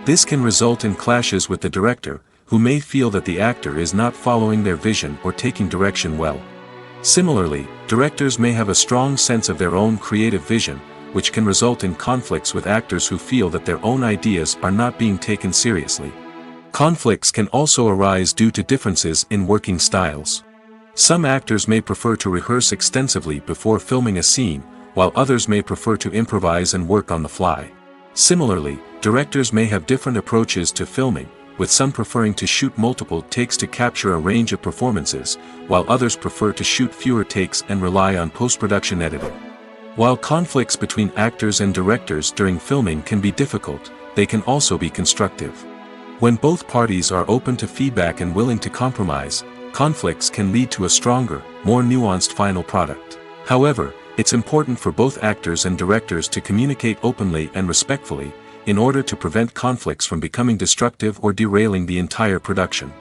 This can result in clashes with the director, who may feel that the actor is not following their vision or taking direction well. Similarly, directors may have a strong sense of their own creative vision, which can result in conflicts with actors who feel that their own ideas are not being taken seriously. Conflicts can also arise due to differences in working styles. Some actors may prefer to rehearse extensively before filming a scene, while others may prefer to improvise and work on the fly. Similarly, directors may have different approaches to filming, with some preferring to shoot multiple takes to capture a range of performances, while others prefer to shoot fewer takes and rely on post-production editing. While conflicts between actors and directors during filming can be difficult, they can also be constructive. When both parties are open to feedback and willing to compromise, conflicts can lead to a stronger, more nuanced final product. However, it's important for both actors and directors to communicate openly and respectfully, in order to prevent conflicts from becoming destructive or derailing the entire production.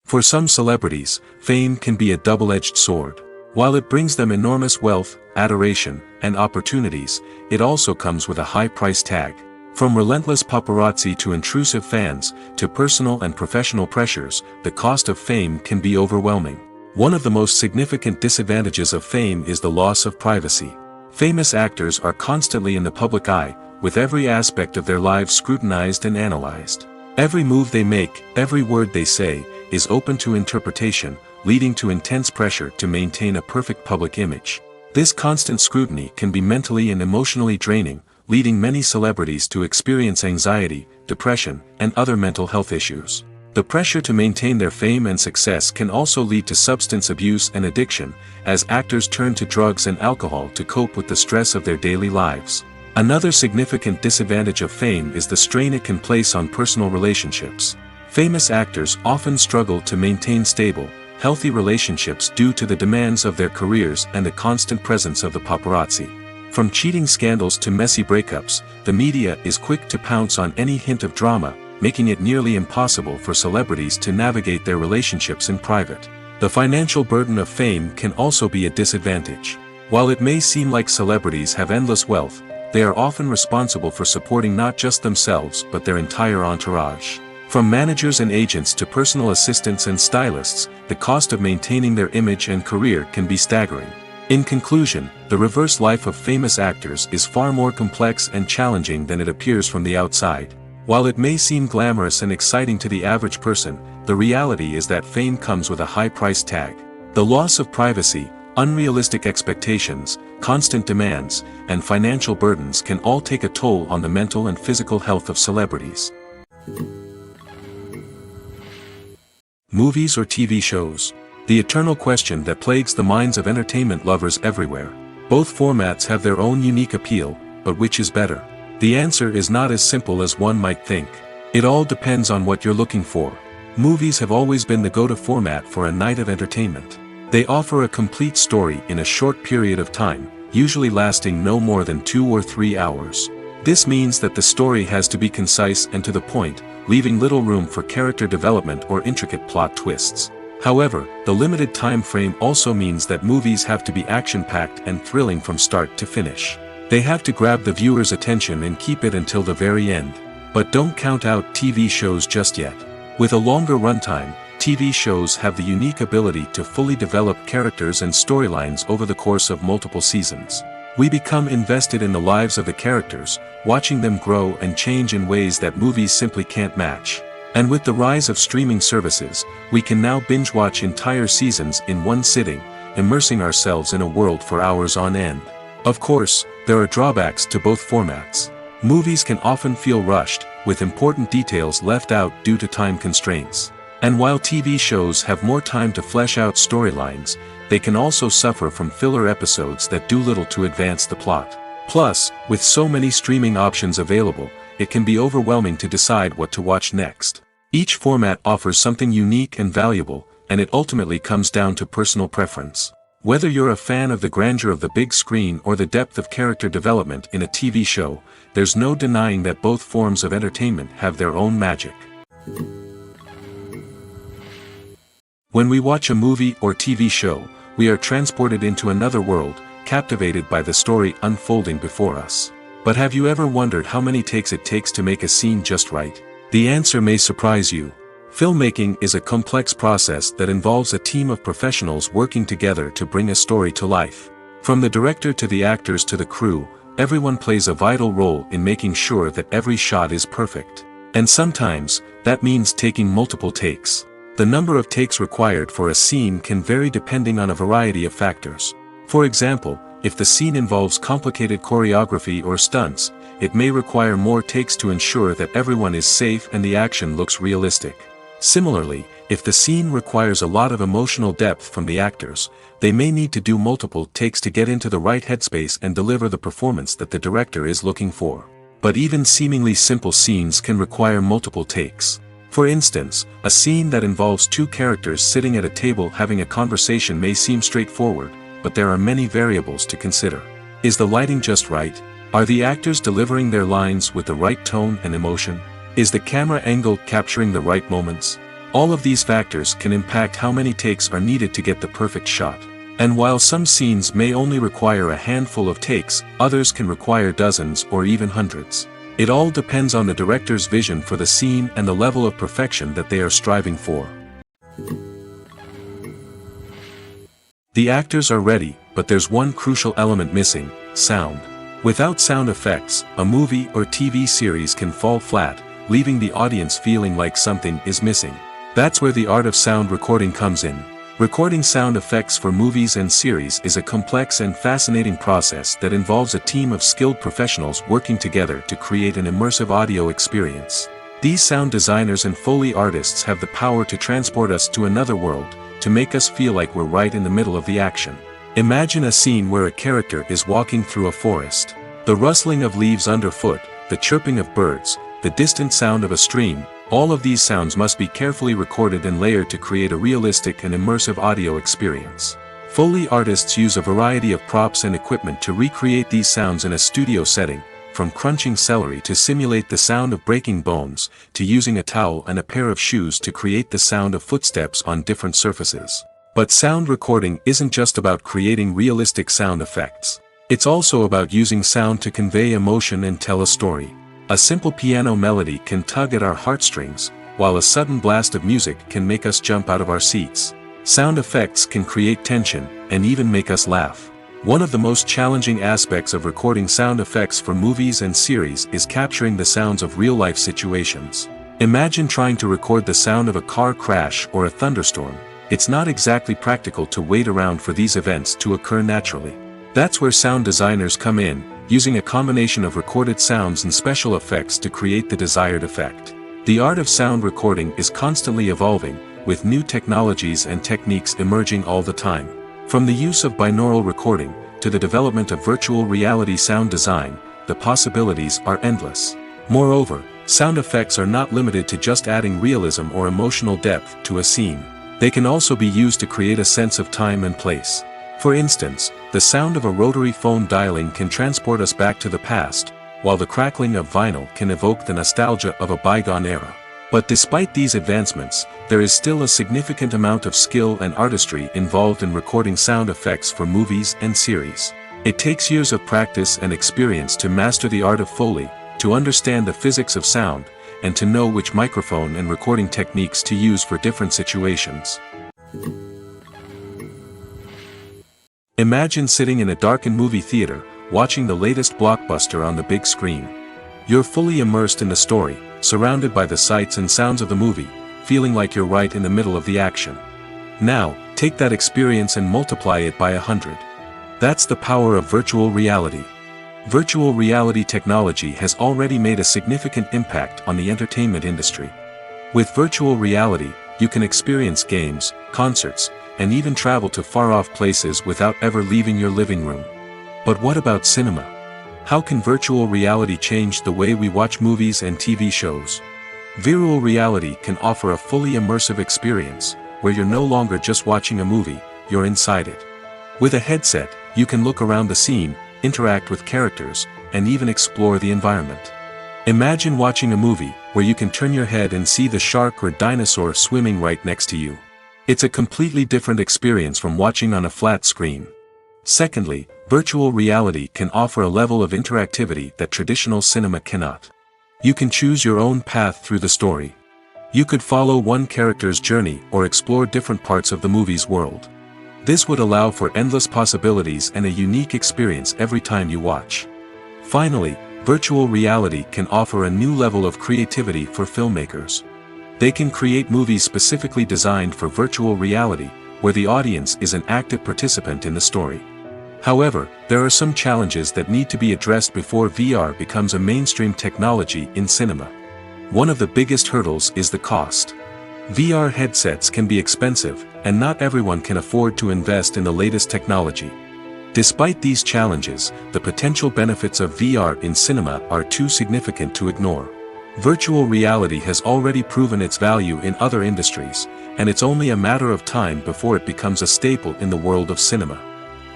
For some celebrities, fame can be a double-edged sword. While it brings them enormous wealth, adoration, and opportunities, it also comes with a high price tag. From relentless paparazzi to intrusive fans, to personal and professional pressures, the cost of fame can be overwhelming. One of the most significant disadvantages of fame is the loss of privacy. Famous actors are constantly in the public eye, with every aspect of their lives scrutinized and analyzed. Every move they make, every word they say, is open to interpretation, leading to intense pressure to maintain a perfect public image. This constant scrutiny can be mentally and emotionally draining, leading many celebrities to experience anxiety, depression, and other mental health issues. The pressure to maintain their fame and success can also lead to substance abuse and addiction, as actors turn to drugs and alcohol to cope with the stress of their daily lives. Another significant disadvantage of fame is the strain it can place on personal relationships. Famous actors often struggle to maintain stable, healthy relationships due to the demands of their careers and the constant presence of the paparazzi. From cheating scandals to messy breakups, the media is quick to pounce on any hint of drama, making it nearly impossible for celebrities to navigate their relationships in private. The financial burden of fame can also be a disadvantage. While it may seem like celebrities have endless wealth, they are often responsible for supporting not just themselves but their entire entourage. From managers and agents to personal assistants and stylists, the cost of maintaining their image and career can be staggering. In conclusion, the reverse life of famous actors is far more complex and challenging than it appears from the outside. While it may seem glamorous and exciting to the average person, the reality is that fame comes with a high price tag. The loss of privacy, unrealistic expectations, constant demands, and financial burdens can all take a toll on the mental and physical health of celebrities. Movies or TV shows? The eternal question that plagues the minds of entertainment lovers everywhere. Both formats have their own unique appeal, but which is better? The answer is not as simple as one might think. It all depends on what you're looking for. Movies have always been the go-to format for a night of entertainment. They offer a complete story in a short period of time, usually lasting no more than 2 or 3 hours. This means that the story has to be concise and to the point, leaving little room for character development or intricate plot twists. However, the limited time frame also means that movies have to be action-packed and thrilling from start to finish. They have to grab the viewer's attention and keep it until the very end. But don't count out TV shows just yet. With a longer runtime, TV shows have the unique ability to fully develop characters and storylines over the course of multiple seasons. We become invested in the lives of the characters, watching them grow and change in ways that movies simply can't match. And with the rise of streaming services, we can now binge-watch entire seasons in one sitting, immersing ourselves in a world for hours on end. Of course, there are drawbacks to both formats. Movies can often feel rushed, with important details left out due to time constraints. And while TV shows have more time to flesh out storylines, they can also suffer from filler episodes that do little to advance the plot. Plus, with so many streaming options available, it can be overwhelming to decide what to watch next. Each format offers something unique and valuable, and it ultimately comes down to personal preference. Whether you're a fan of the grandeur of the big screen or the depth of character development in a TV show, there's no denying that both forms of entertainment have their own magic. When we watch a movie or TV show, we are transported into another world, captivated by the story unfolding before us. But have you ever wondered how many takes it takes to make a scene just right? The answer may surprise you. Filmmaking is a complex process that involves a team of professionals working together to bring a story to life. From the director to the actors to the crew, everyone plays a vital role in making sure that every shot is perfect. And sometimes, that means taking multiple takes. The number of takes required for a scene can vary depending on a variety of factors. For example, if the scene involves complicated choreography or stunts, it may require more takes to ensure that everyone is safe and the action looks realistic. Similarly, if the scene requires a lot of emotional depth from the actors, they may need to do multiple takes to get into the right headspace and deliver the performance that the director is looking for. But even seemingly simple scenes can require multiple takes. For instance, a scene that involves 2 characters sitting at a table having a conversation may seem straightforward, but there are many variables to consider. Is the lighting just right? Are the actors delivering their lines with the right tone and emotion? Is the camera angle capturing the right moments? All of these factors can impact how many takes are needed to get the perfect shot. And while some scenes may only require a handful of takes, others can require dozens or even hundreds. It all depends on the director's vision for the scene and the level of perfection that they are striving for. The actors are ready, but there's one crucial element missing: sound. Without sound effects, a movie or TV series can fall flat, leaving the audience feeling like something is missing. That's where the art of sound recording comes in. Recording sound effects for movies and series is a complex and fascinating process that involves a team of skilled professionals working together to create an immersive audio experience. These sound designers and Foley artists have the power to transport us to another world, to make us feel like we're right in the middle of the action. Imagine a scene where a character is walking through a forest. The rustling of leaves underfoot, the chirping of birds, the distant sound of a stream, all of these sounds must be carefully recorded and layered to create a realistic and immersive audio experience. Foley artists use a variety of props and equipment to recreate these sounds in a studio setting, from crunching celery to simulate the sound of breaking bones, to using a towel and a pair of shoes to create the sound of footsteps on different surfaces. But sound recording isn't just about creating realistic sound effects. It's also about using sound to convey emotion and tell a story. A simple piano melody can tug at our heartstrings, while a sudden blast of music can make us jump out of our seats. Sound effects can create tension, and even make us laugh. One of the most challenging aspects of recording sound effects for movies and series is capturing the sounds of real-life situations. Imagine trying to record the sound of a car crash or a thunderstorm. It's not exactly practical to wait around for these events to occur naturally. That's where sound designers come in, using a combination of recorded sounds and special effects to create the desired effect. The art of sound recording is constantly evolving, with new technologies and techniques emerging all the time. From the use of binaural recording, to the development of virtual reality sound design, the possibilities are endless. Moreover, sound effects are not limited to just adding realism or emotional depth to a scene. They can also be used to create a sense of time and place. For instance, the sound of a rotary phone dialing can transport us back to the past, while the crackling of vinyl can evoke the nostalgia of a bygone era. But despite these advancements, there is still a significant amount of skill and artistry involved in recording sound effects for movies and series. It takes years of practice and experience to master the art of Foley, to understand the physics of sound, and to know which microphone and recording techniques to use for different situations. Imagine sitting in a darkened movie theater, watching the latest blockbuster on the big screen. You're fully immersed in the story, surrounded by the sights and sounds of the movie, feeling like you're right in the middle of the action. Now, take that experience and multiply it by 100. That's the power of virtual reality. Virtual reality technology has already made a significant impact on the entertainment industry. With virtual reality, you can experience games, concerts, and even travel to far-off places without ever leaving your living room. But what about cinema? How can virtual reality change the way we watch movies and TV shows? Virtual reality can offer a fully immersive experience, where you're no longer just watching a movie, you're inside it. With a headset, you can look around the scene, interact with characters, and even explore the environment. Imagine watching a movie, where you can turn your head and see the shark or dinosaur swimming right next to you. It's a completely different experience from watching on a flat screen. Secondly, virtual reality can offer a level of interactivity that traditional cinema cannot. You can choose your own path through the story. You could follow one character's journey or explore different parts of the movie's world. This would allow for endless possibilities and a unique experience every time you watch. Finally, virtual reality can offer a new level of creativity for filmmakers. They can create movies specifically designed for virtual reality, where the audience is an active participant in the story. However, there are some challenges that need to be addressed before VR becomes a mainstream technology in cinema. One of the biggest hurdles is the cost. VR headsets can be expensive, and not everyone can afford to invest in the latest technology. Despite these challenges, the potential benefits of VR in cinema are too significant to ignore. Virtual reality has already proven its value in other industries, and it's only a matter of time before it becomes a staple in the world of cinema.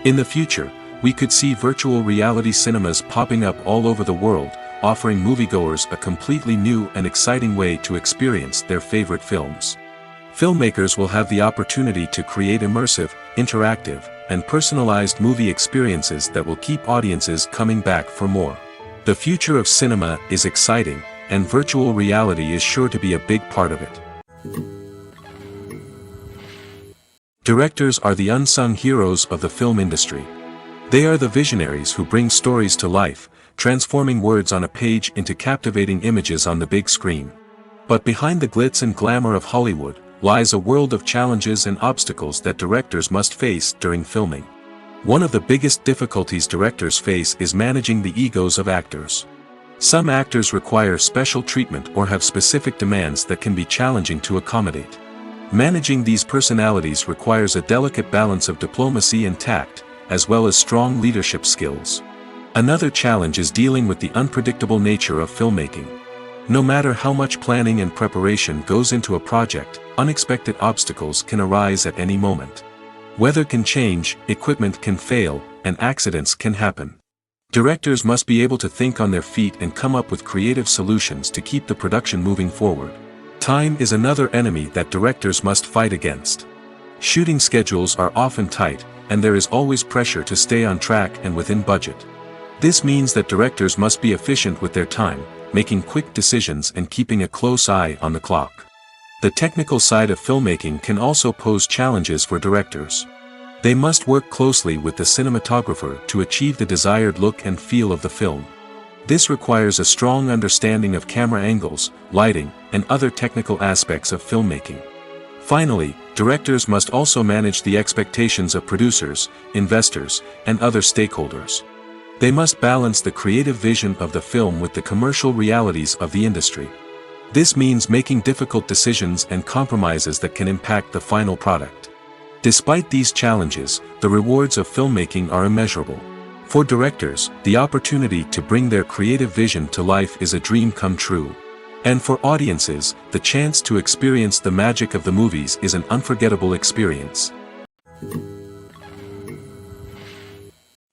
In the future, we could see virtual reality cinemas popping up all over the world, offering moviegoers a completely new and exciting way to experience their favorite films. Filmmakers will have the opportunity to create immersive, interactive, and personalized movie experiences that will keep audiences coming back for more. The future of cinema is exciting, and virtual reality is sure to be a big part of it. Directors are the unsung heroes of the film industry. They are the visionaries who bring stories to life, transforming words on a page into captivating images on the big screen. But behind the glitz and glamour of Hollywood, lies a world of challenges and obstacles that directors must face during filming. One of the biggest difficulties directors face is managing the egos of actors. Some actors require special treatment or have specific demands that can be challenging to accommodate. Managing these personalities requires a delicate balance of diplomacy and tact, as well as strong leadership skills. Another challenge is dealing with the unpredictable nature of filmmaking. No matter how much planning and preparation goes into a project, unexpected obstacles can arise at any moment. Weather can change, equipment can fail, and accidents can happen. Directors must be able to think on their feet and come up with creative solutions to keep the production moving forward. Time is another enemy that directors must fight against. Shooting schedules are often tight, and there is always pressure to stay on track and within budget. This means that directors must be efficient with their time, making quick decisions and keeping a close eye on the clock. The technical side of filmmaking can also pose challenges for directors. They must work closely with the cinematographer to achieve the desired look and feel of the film. This requires a strong understanding of camera angles, lighting, and other technical aspects of filmmaking. Finally, directors must also manage the expectations of producers, investors, and other stakeholders. They must balance the creative vision of the film with the commercial realities of the industry. This means making difficult decisions and compromises that can impact the final product. Despite these challenges, the rewards of filmmaking are immeasurable. For directors, the opportunity to bring their creative vision to life is a dream come true. And for audiences, the chance to experience the magic of the movies is an unforgettable experience.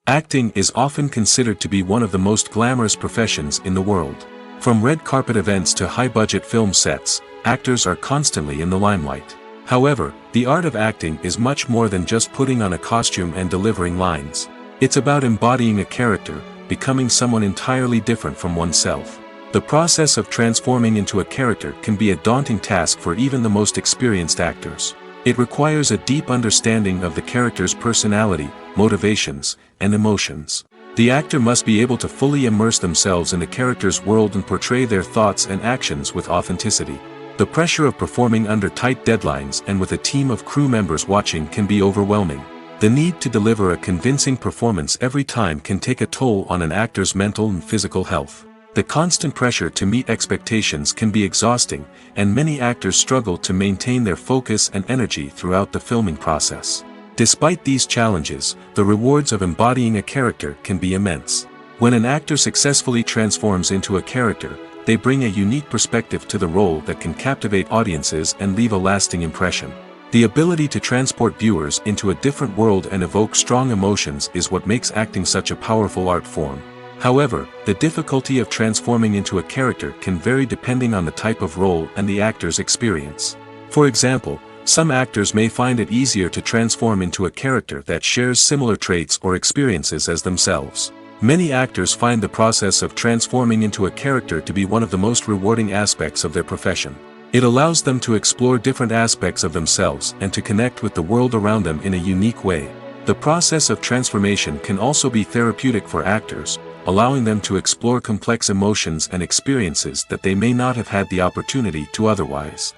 Acting is often considered to be one of the most glamorous professions in the world. From red carpet events to high-budget film sets, actors are constantly in the limelight. However, the art of acting is much more than just putting on a costume and delivering lines. It's about embodying a character, becoming someone entirely different from oneself. The process of transforming into a character can be a daunting task for even the most experienced actors. It requires a deep understanding of the character's personality, motivations, and emotions. The actor must be able to fully immerse themselves in the character's world and portray their thoughts and actions with authenticity. The pressure of performing under tight deadlines and with a team of crew members watching can be overwhelming. The need to deliver a convincing performance every time can take a toll on an actor's mental and physical health. The constant pressure to meet expectations can be exhausting, and many actors struggle to maintain their focus and energy throughout the filming process. Despite these challenges, the rewards of embodying a character can be immense. When an actor successfully transforms into a character, they bring a unique perspective to the role that can captivate audiences and leave a lasting impression. The ability to transport viewers into a different world and evoke strong emotions is what makes acting such a powerful art form. However, the difficulty of transforming into a character can vary depending on the type of role and the actor's experience. For example, some actors may find it easier to transform into a character that shares similar traits or experiences as themselves. Many actors find the process of transforming into a character to be one of the most rewarding aspects of their profession. It allows them to explore different aspects of themselves and to connect with the world around them in a unique way. The process of transformation can also be therapeutic for actors, allowing them to explore complex emotions and experiences that they may not have had the opportunity to otherwise.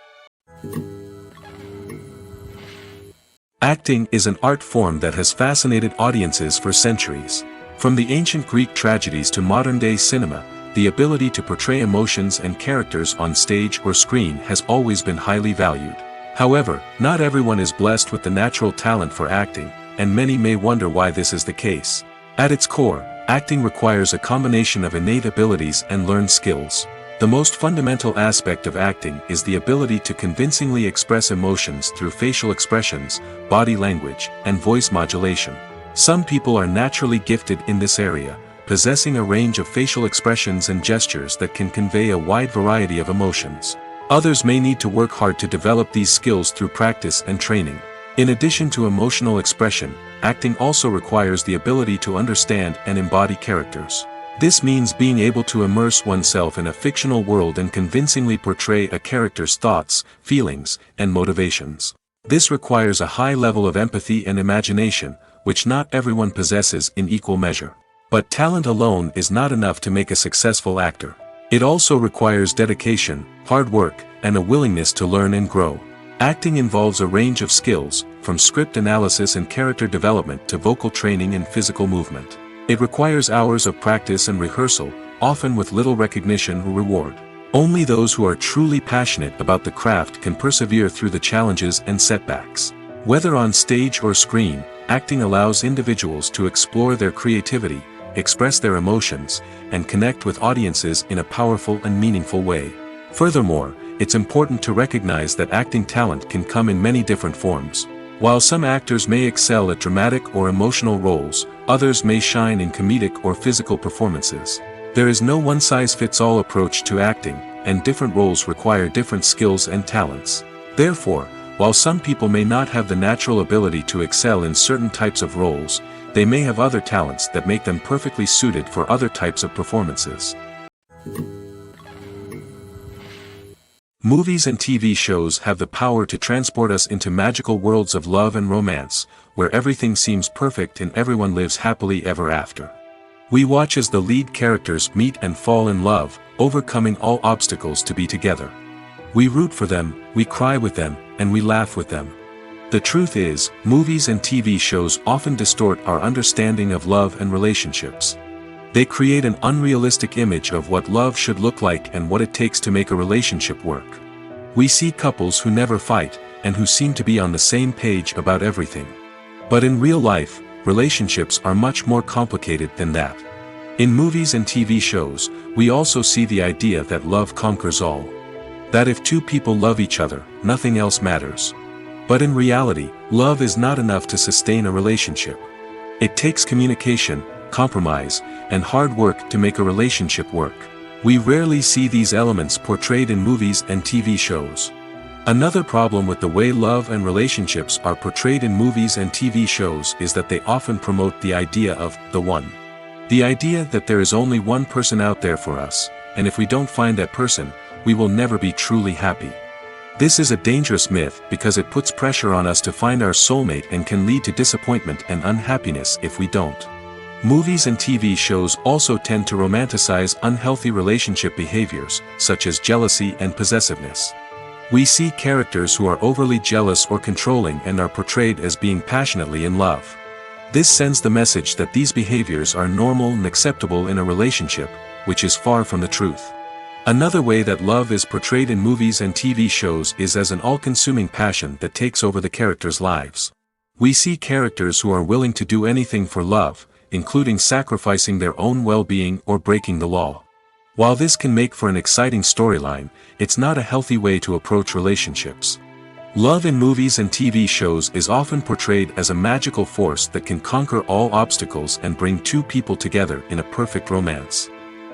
Acting is an art form that has fascinated audiences for centuries. From the ancient Greek tragedies to modern-day cinema, the ability to portray emotions and characters on stage or screen has always been highly valued. However, not everyone is blessed with the natural talent for acting, and many may wonder why this is the case. At its core, acting requires a combination of innate abilities and learned skills. The most fundamental aspect of acting is the ability to convincingly express emotions through facial expressions, body language, and voice modulation. Some people are naturally gifted in this area, possessing a range of facial expressions and gestures that can convey a wide variety of emotions. Others may need to work hard to develop these skills through practice and training. In addition to emotional expression, acting also requires the ability to understand and embody characters. This means being able to immerse oneself in a fictional world and convincingly portray a character's thoughts, feelings, and motivations. This requires a high level of empathy and imagination, which not everyone possesses in equal measure. But talent alone is not enough to make a successful actor. It also requires dedication, hard work, and a willingness to learn and grow. Acting involves a range of skills, from script analysis and character development to vocal training and physical movement. It requires hours of practice and rehearsal, often with little recognition or reward. Only those who are truly passionate about the craft can persevere through the challenges and setbacks. Whether on stage or screen, acting allows individuals to explore their creativity, express their emotions, and connect with audiences in a powerful and meaningful way. Furthermore, it's important to recognize that acting talent can come in many different forms. While some actors may excel at dramatic or emotional roles, others may shine in comedic or physical performances. There is no one-size-fits-all approach to acting, and different roles require different skills and talents. Therefore, while some people may not have the natural ability to excel in certain types of roles, they may have other talents that make them perfectly suited for other types of performances. Movies and TV shows have the power to transport us into magical worlds of love and romance, where everything seems perfect and everyone lives happily ever after. We watch as the lead characters meet and fall in love, overcoming all obstacles to be together. We root for them, we cry with them, and we laugh with them. The truth is, movies and TV shows often distort our understanding of love and relationships. They create an unrealistic image of what love should look like and what it takes to make a relationship work. We see couples who never fight, and who seem to be on the same page about everything. But in real life, relationships are much more complicated than that. In movies and TV shows, we also see the idea that love conquers all. That if two people love each other, nothing else matters. But in reality, love is not enough to sustain a relationship. It takes communication, compromise, and hard work to make a relationship work. We rarely see these elements portrayed in movies and TV shows. Another problem with the way love and relationships are portrayed in movies and TV shows is that they often promote the idea of the one. The idea that there is only one person out there for us, and if we don't find that person, we will never be truly happy. This is a dangerous myth because it puts pressure on us to find our soulmate and can lead to disappointment and unhappiness if we don't. Movies and TV shows also tend to romanticize unhealthy relationship behaviors, such as jealousy and possessiveness. We see characters who are overly jealous or controlling and are portrayed as being passionately in love. This sends the message that these behaviors are normal and acceptable in a relationship, which is far from the truth. Another way that love is portrayed in movies and TV shows is as an all-consuming passion that takes over the characters' lives. We see characters who are willing to do anything for love, including sacrificing their own well-being or breaking the law. While this can make for an exciting storyline, it's not a healthy way to approach relationships. Love in movies and TV shows is often portrayed as a magical force that can conquer all obstacles and bring two people together in a perfect romance.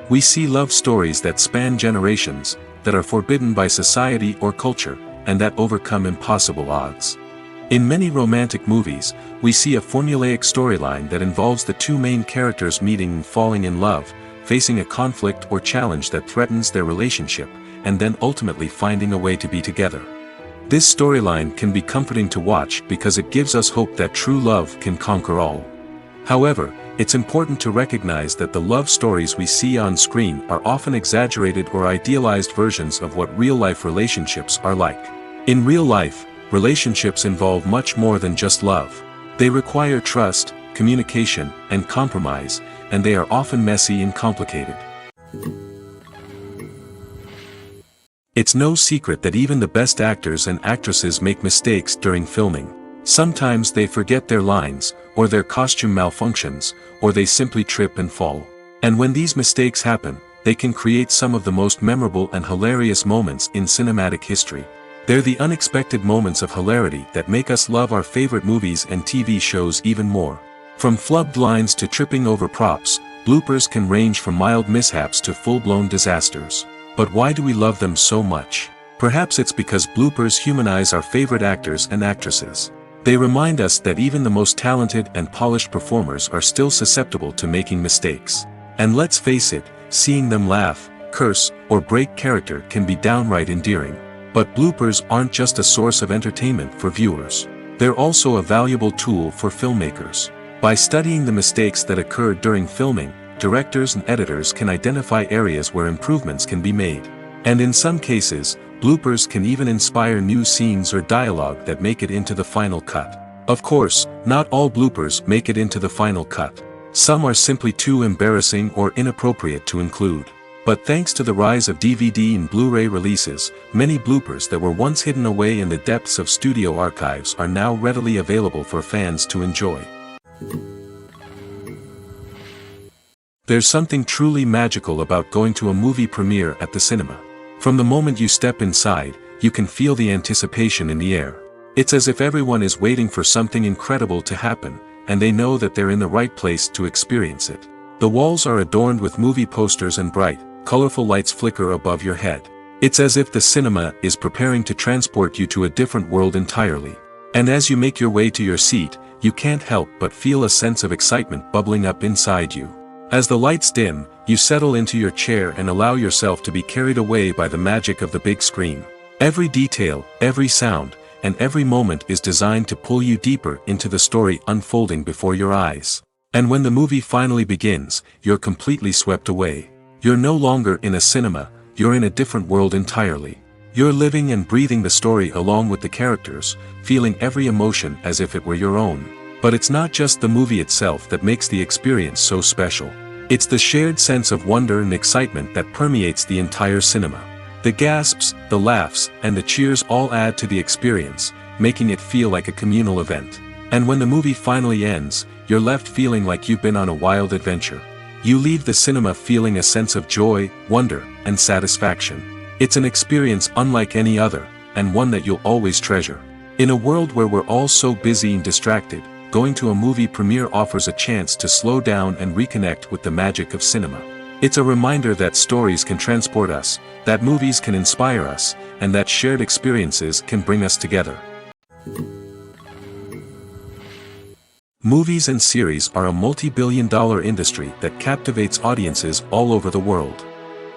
We see love stories that span generations, that are forbidden by society or culture, and that overcome impossible odds. In many romantic movies, we see a formulaic storyline that involves the two main characters meeting and falling in love, facing a conflict or challenge that threatens their relationship, and then ultimately finding a way to be together. This storyline can be comforting to watch because it gives us hope that true love can conquer all. However, it's important to recognize that the love stories we see on screen are often exaggerated or idealized versions of what real-life relationships are like. In real life, relationships involve much more than just love. They require trust, communication, and compromise, and they are often messy and complicated. It's no secret that even the best actors and actresses make mistakes during filming. Sometimes they forget their lines, or their costume malfunctions, or they simply trip and fall. And when these mistakes happen, they can create some of the most memorable and hilarious moments in cinematic history. They're the unexpected moments of hilarity that make us love our favorite movies and TV shows even more. From flubbed lines to tripping over props, bloopers can range from mild mishaps to full-blown disasters. But why do we love them so much? Perhaps it's because bloopers humanize our favorite actors and actresses. They remind us that even the most talented and polished performers are still susceptible to making mistakes. And let's face it, seeing them laugh, curse, or break character can be downright endearing. But bloopers aren't just a source of entertainment for viewers. They're also a valuable tool for filmmakers. By studying the mistakes that occurred during filming, directors and editors can identify areas where improvements can be made. And in some cases, bloopers can even inspire new scenes or dialogue that make it into the final cut. Of course, not all bloopers make it into the final cut. Some are simply too embarrassing or inappropriate to include. But thanks to the rise of DVD and Blu-ray releases, many bloopers that were once hidden away in the depths of studio archives are now readily available for fans to enjoy. There's something truly magical about going to a movie premiere at the cinema. From the moment you step inside, you can feel the anticipation in the air. It's as if everyone is waiting for something incredible to happen, and they know that they're in the right place to experience it. The walls are adorned with movie posters and bright, colorful lights flicker above your head. It's as if the cinema is preparing to transport you to a different world entirely. And as you make your way to your seat, you can't help but feel a sense of excitement bubbling up inside you. As the lights dim, you settle into your chair and allow yourself to be carried away by the magic of the big screen. Every detail, every sound, and every moment is designed to pull you deeper into the story unfolding before your eyes. And when the movie finally begins, you're completely swept away. You're no longer in a cinema, you're in a different world entirely. You're living and breathing the story along with the characters, feeling every emotion as if it were your own. But it's not just the movie itself that makes the experience so special. It's the shared sense of wonder and excitement that permeates the entire cinema. The gasps, the laughs, and the cheers all add to the experience, making it feel like a communal event. And when the movie finally ends, you're left feeling like you've been on a wild adventure. You leave the cinema feeling a sense of joy, wonder, and satisfaction. It's an experience unlike any other, and one that you'll always treasure. In a world where we're all so busy and distracted, going to a movie premiere offers a chance to slow down and reconnect with the magic of cinema. It's a reminder that stories can transport us, that movies can inspire us, and that shared experiences can bring us together. Movies and series are a multi-billion-dollar industry that captivates audiences all over the world.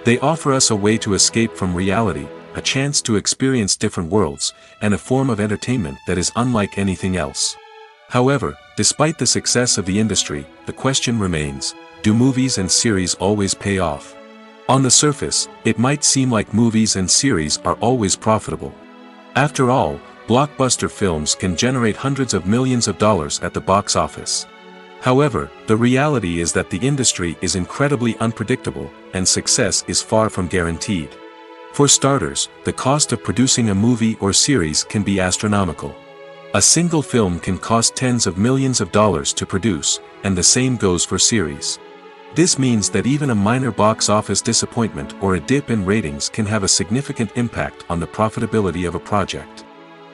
They offer us a way to escape from reality, a chance to experience different worlds, and a form of entertainment that is unlike anything else. However, despite the success of the industry, the question remains, do movies and series always pay off? On the surface, it might seem like movies and series are always profitable. After all, blockbuster films can generate hundreds of millions of dollars at the box office. However, the reality is that the industry is incredibly unpredictable, and success is far from guaranteed. For starters, the cost of producing a movie or series can be astronomical. A single film can cost tens of millions of dollars to produce, and the same goes for series. This means that even a minor box office disappointment or a dip in ratings can have a significant impact on the profitability of a project.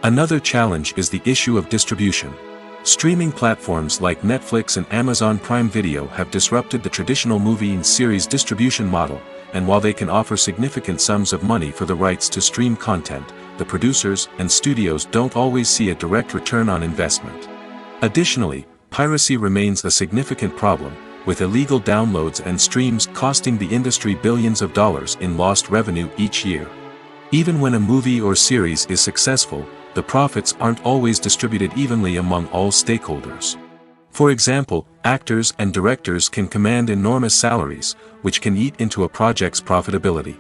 Another challenge is the issue of distribution. Streaming platforms like Netflix and Amazon Prime Video have disrupted the traditional movie and series distribution model, and while they can offer significant sums of money for the rights to stream content, the producers and studios don't always see a direct return on investment. Additionally, piracy remains a significant problem, with illegal downloads and streams costing the industry billions of dollars in lost revenue each year. Even when a movie or series is successful, the profits aren't always distributed evenly among all stakeholders. For example, actors and directors can command enormous salaries, which can eat into a project's profitability.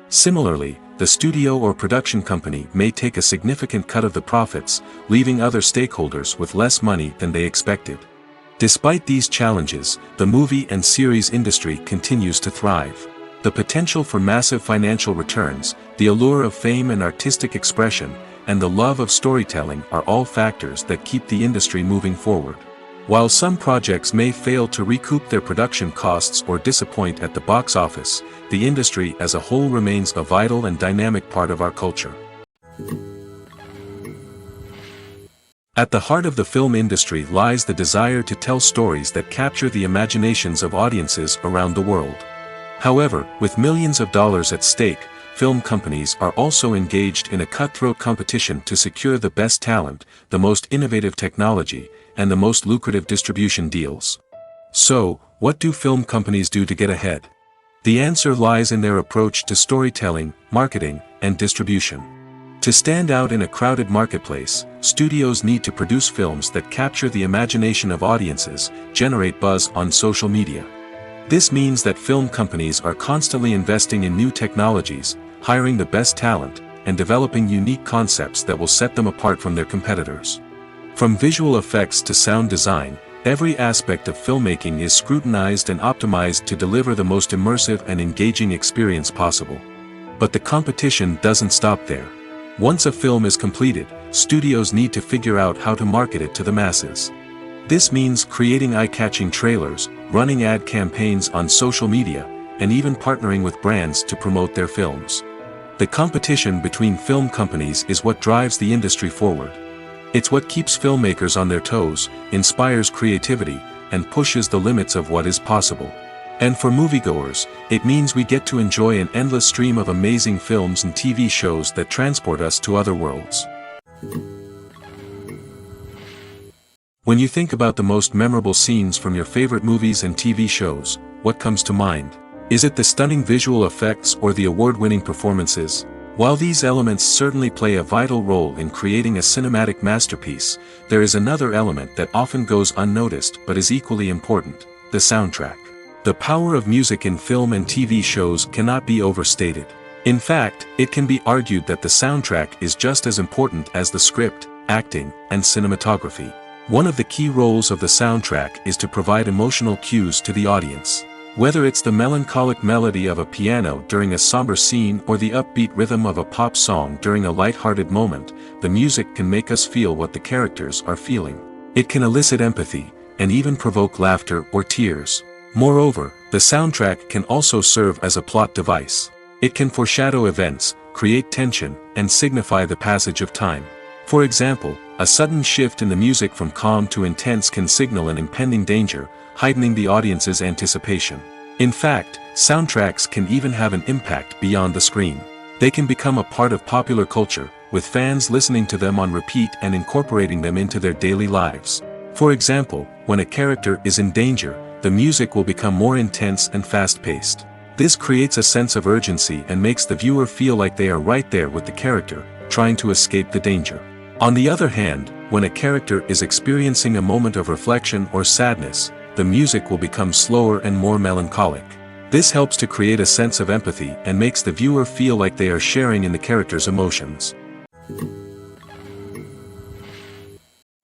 Similarly, the studio or production company may take a significant cut of the profits, leaving other stakeholders with less money than they expected. Despite these challenges, the movie and series industry continues to thrive. The potential for massive financial returns, the allure of fame and artistic expression, and the love of storytelling are all factors that keep the industry moving forward. While some projects may fail to recoup their production costs or disappoint at the box office, the industry as a whole remains a vital and dynamic part of our culture. At the heart of the film industry lies the desire to tell stories that capture the imaginations of audiences around the world. However, with millions of dollars at stake, film companies are also engaged in a cutthroat competition to secure the best talent, the most innovative technology, and the most lucrative distribution deals. So, what do film companies do to get ahead? The answer lies in their approach to storytelling, marketing, and distribution. To stand out in a crowded marketplace, studios need to produce films that capture the imagination of audiences, generate buzz on social media. This means that film companies are constantly investing in new technologies, hiring the best talent, and developing unique concepts that will set them apart from their competitors. From visual effects to sound design, Every aspect of filmmaking is scrutinized and optimized to deliver the most immersive and engaging experience possible. But the competition doesn't stop there. Once a film is completed, studios need to figure out how to market it to the masses. This means creating eye-catching trailers, running ad campaigns on social media, and even partnering with brands to promote their films. The competition between film companies is what drives the industry forward. It's what keeps filmmakers on their toes, inspires creativity, and pushes the limits of what is possible. And for moviegoers, it means we get to enjoy an endless stream of amazing films and TV shows that transport us to other worlds. When you think about the most memorable scenes from your favorite movies and TV shows, what comes to mind? Is it the stunning visual effects or the award-winning performances? While these elements certainly play a vital role in creating a cinematic masterpiece, there is another element that often goes unnoticed but is equally important: the soundtrack. The power of music in film and TV shows cannot be overstated. In fact, it can be argued that the soundtrack is just as important as the script, acting, and cinematography. One of the key roles of the soundtrack is to provide emotional cues to the audience. Whether it's the melancholic melody of a piano during a somber scene or the upbeat rhythm of a pop song during a light-hearted moment, the music can make us feel what the characters are feeling. It can elicit empathy, and even provoke laughter or tears. Moreover, the soundtrack can also serve as a plot device. It can foreshadow events, create tension, and signify the passage of time. For example, a sudden shift in the music from calm to intense can signal an impending danger, heightening the audience's anticipation. In fact, soundtracks can even have an impact beyond the screen. They can become a part of popular culture, with fans listening to them on repeat and incorporating them into their daily lives. For example, when a character is in danger, the music will become more intense and fast-paced. This creates a sense of urgency and makes the viewer feel like they are right there with the character, trying to escape the danger. On the other hand, when a character is experiencing a moment of reflection or sadness, the music will become slower and more melancholic. This helps to create a sense of empathy and makes the viewer feel like they are sharing in the character's emotions.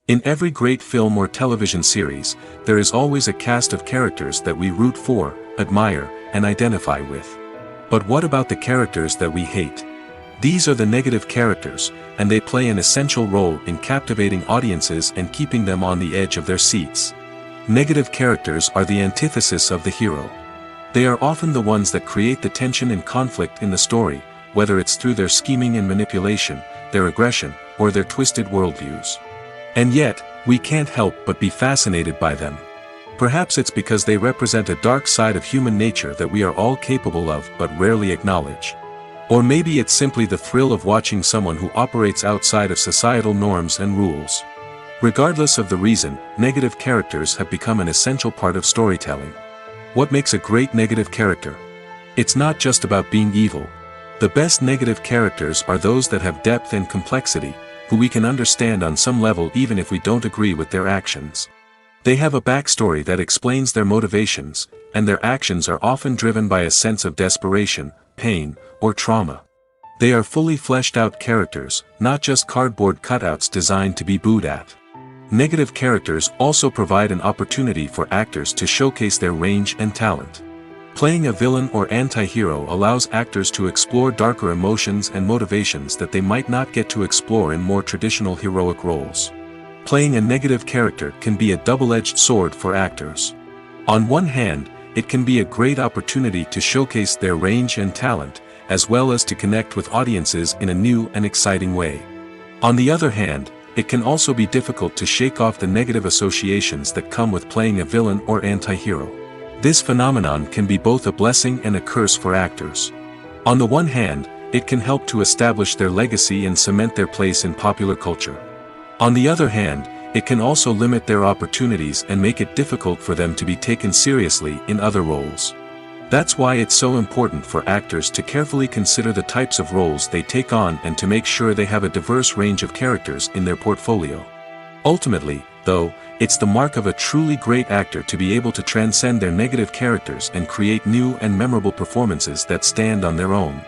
In every great film or television series, there is always a cast of characters that we root for, admire, and identify with. But what about the characters that we hate? These are the negative characters, and they play an essential role in captivating audiences and keeping them on the edge of their seats. Negative characters are the antithesis of the hero. They are often the ones that create the tension and conflict in the story, whether it's through their scheming and manipulation, their aggression, or their twisted worldviews. And yet, we can't help but be fascinated by them. Perhaps it's because they represent a dark side of human nature that we are all capable of but rarely acknowledge. Or maybe it's simply the thrill of watching someone who operates outside of societal norms and rules. Regardless of the reason, negative characters have become an essential part of storytelling. What makes a great negative character? It's not just about being evil. The best negative characters are those that have depth and complexity, who we can understand on some level even if we don't agree with their actions. They have a backstory that explains their motivations, and their actions are often driven by a sense of desperation, pain, or trauma. They are fully fleshed out characters, not just cardboard cutouts designed to be booed at. Negative characters also provide an opportunity for actors to showcase their range and talent. Playing a villain or anti-hero allows actors to explore darker emotions and motivations that they might not get to explore in more traditional heroic roles. Playing a negative character can be a double-edged sword for actors. On one hand, it can be a great opportunity to showcase their range and talent, as well as to connect with audiences in a new and exciting way. On the other hand, it can also be difficult to shake off the negative associations that come with playing a villain or anti-hero. This phenomenon can be both a blessing and a curse for actors. On the one hand, it can help to establish their legacy and cement their place in popular culture. On the other hand, it can also limit their opportunities and make it difficult for them to be taken seriously in other roles. That's why it's so important for actors to carefully consider the types of roles they take on and to make sure they have a diverse range of characters in their portfolio. Ultimately, though, it's the mark of a truly great actor to be able to transcend their negative characters and create new and memorable performances that stand on their own.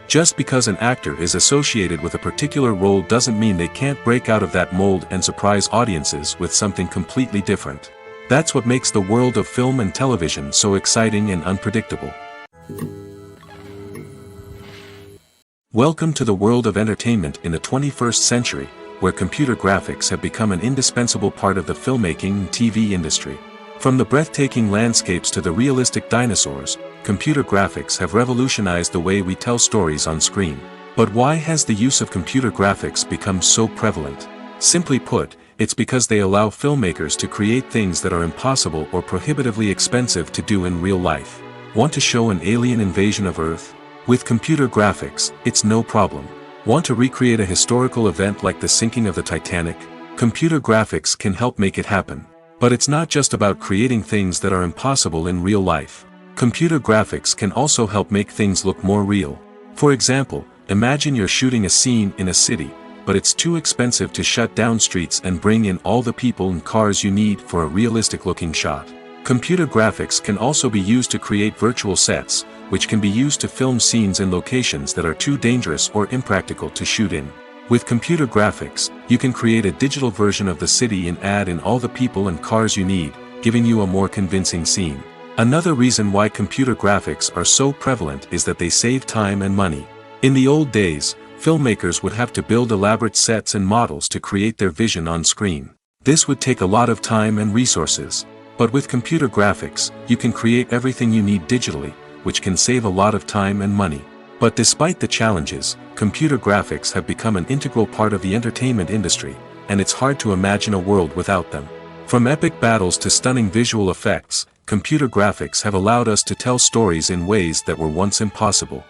Just because an actor is associated with a particular role doesn't mean they can't break out of that mold and surprise audiences with something completely different. That's what makes the world of film and television so exciting and unpredictable. Welcome to the world of entertainment in the 21st century, where computer graphics have become an indispensable part of the filmmaking and TV industry. From the breathtaking landscapes to the realistic dinosaurs, computer graphics have revolutionized the way we tell stories on screen. But why has the use of computer graphics become so prevalent? Simply put, it's because they allow filmmakers to create things that are impossible or prohibitively expensive to do in real life. Want to show an alien invasion of Earth? With computer graphics, it's no problem. Want to recreate a historical event like the sinking of the Titanic? Computer graphics can help make it happen. But it's not just about creating things that are impossible in real life. Computer graphics can also help make things look more real. For example, imagine you're shooting a scene in a city, but it's too expensive to shut down streets and bring in all the people and cars you need for a realistic-looking shot. Computer graphics can also be used to create virtual sets, which can be used to film scenes in locations that are too dangerous or impractical to shoot in. With computer graphics, you can create a digital version of the city and add in all the people and cars you need, giving you a more convincing scene. Another reason why computer graphics are so prevalent is that they save time and money. In the old days, filmmakers would have to build elaborate sets and models to create their vision on screen. This would take a lot of time and resources. But with computer graphics, you can create everything you need digitally, which can save a lot of time and money. But despite the challenges, computer graphics have become an integral part of the entertainment industry, and it's hard to imagine a world without them. From epic battles to stunning visual effects, computer graphics have allowed us to tell stories in ways that were once impossible.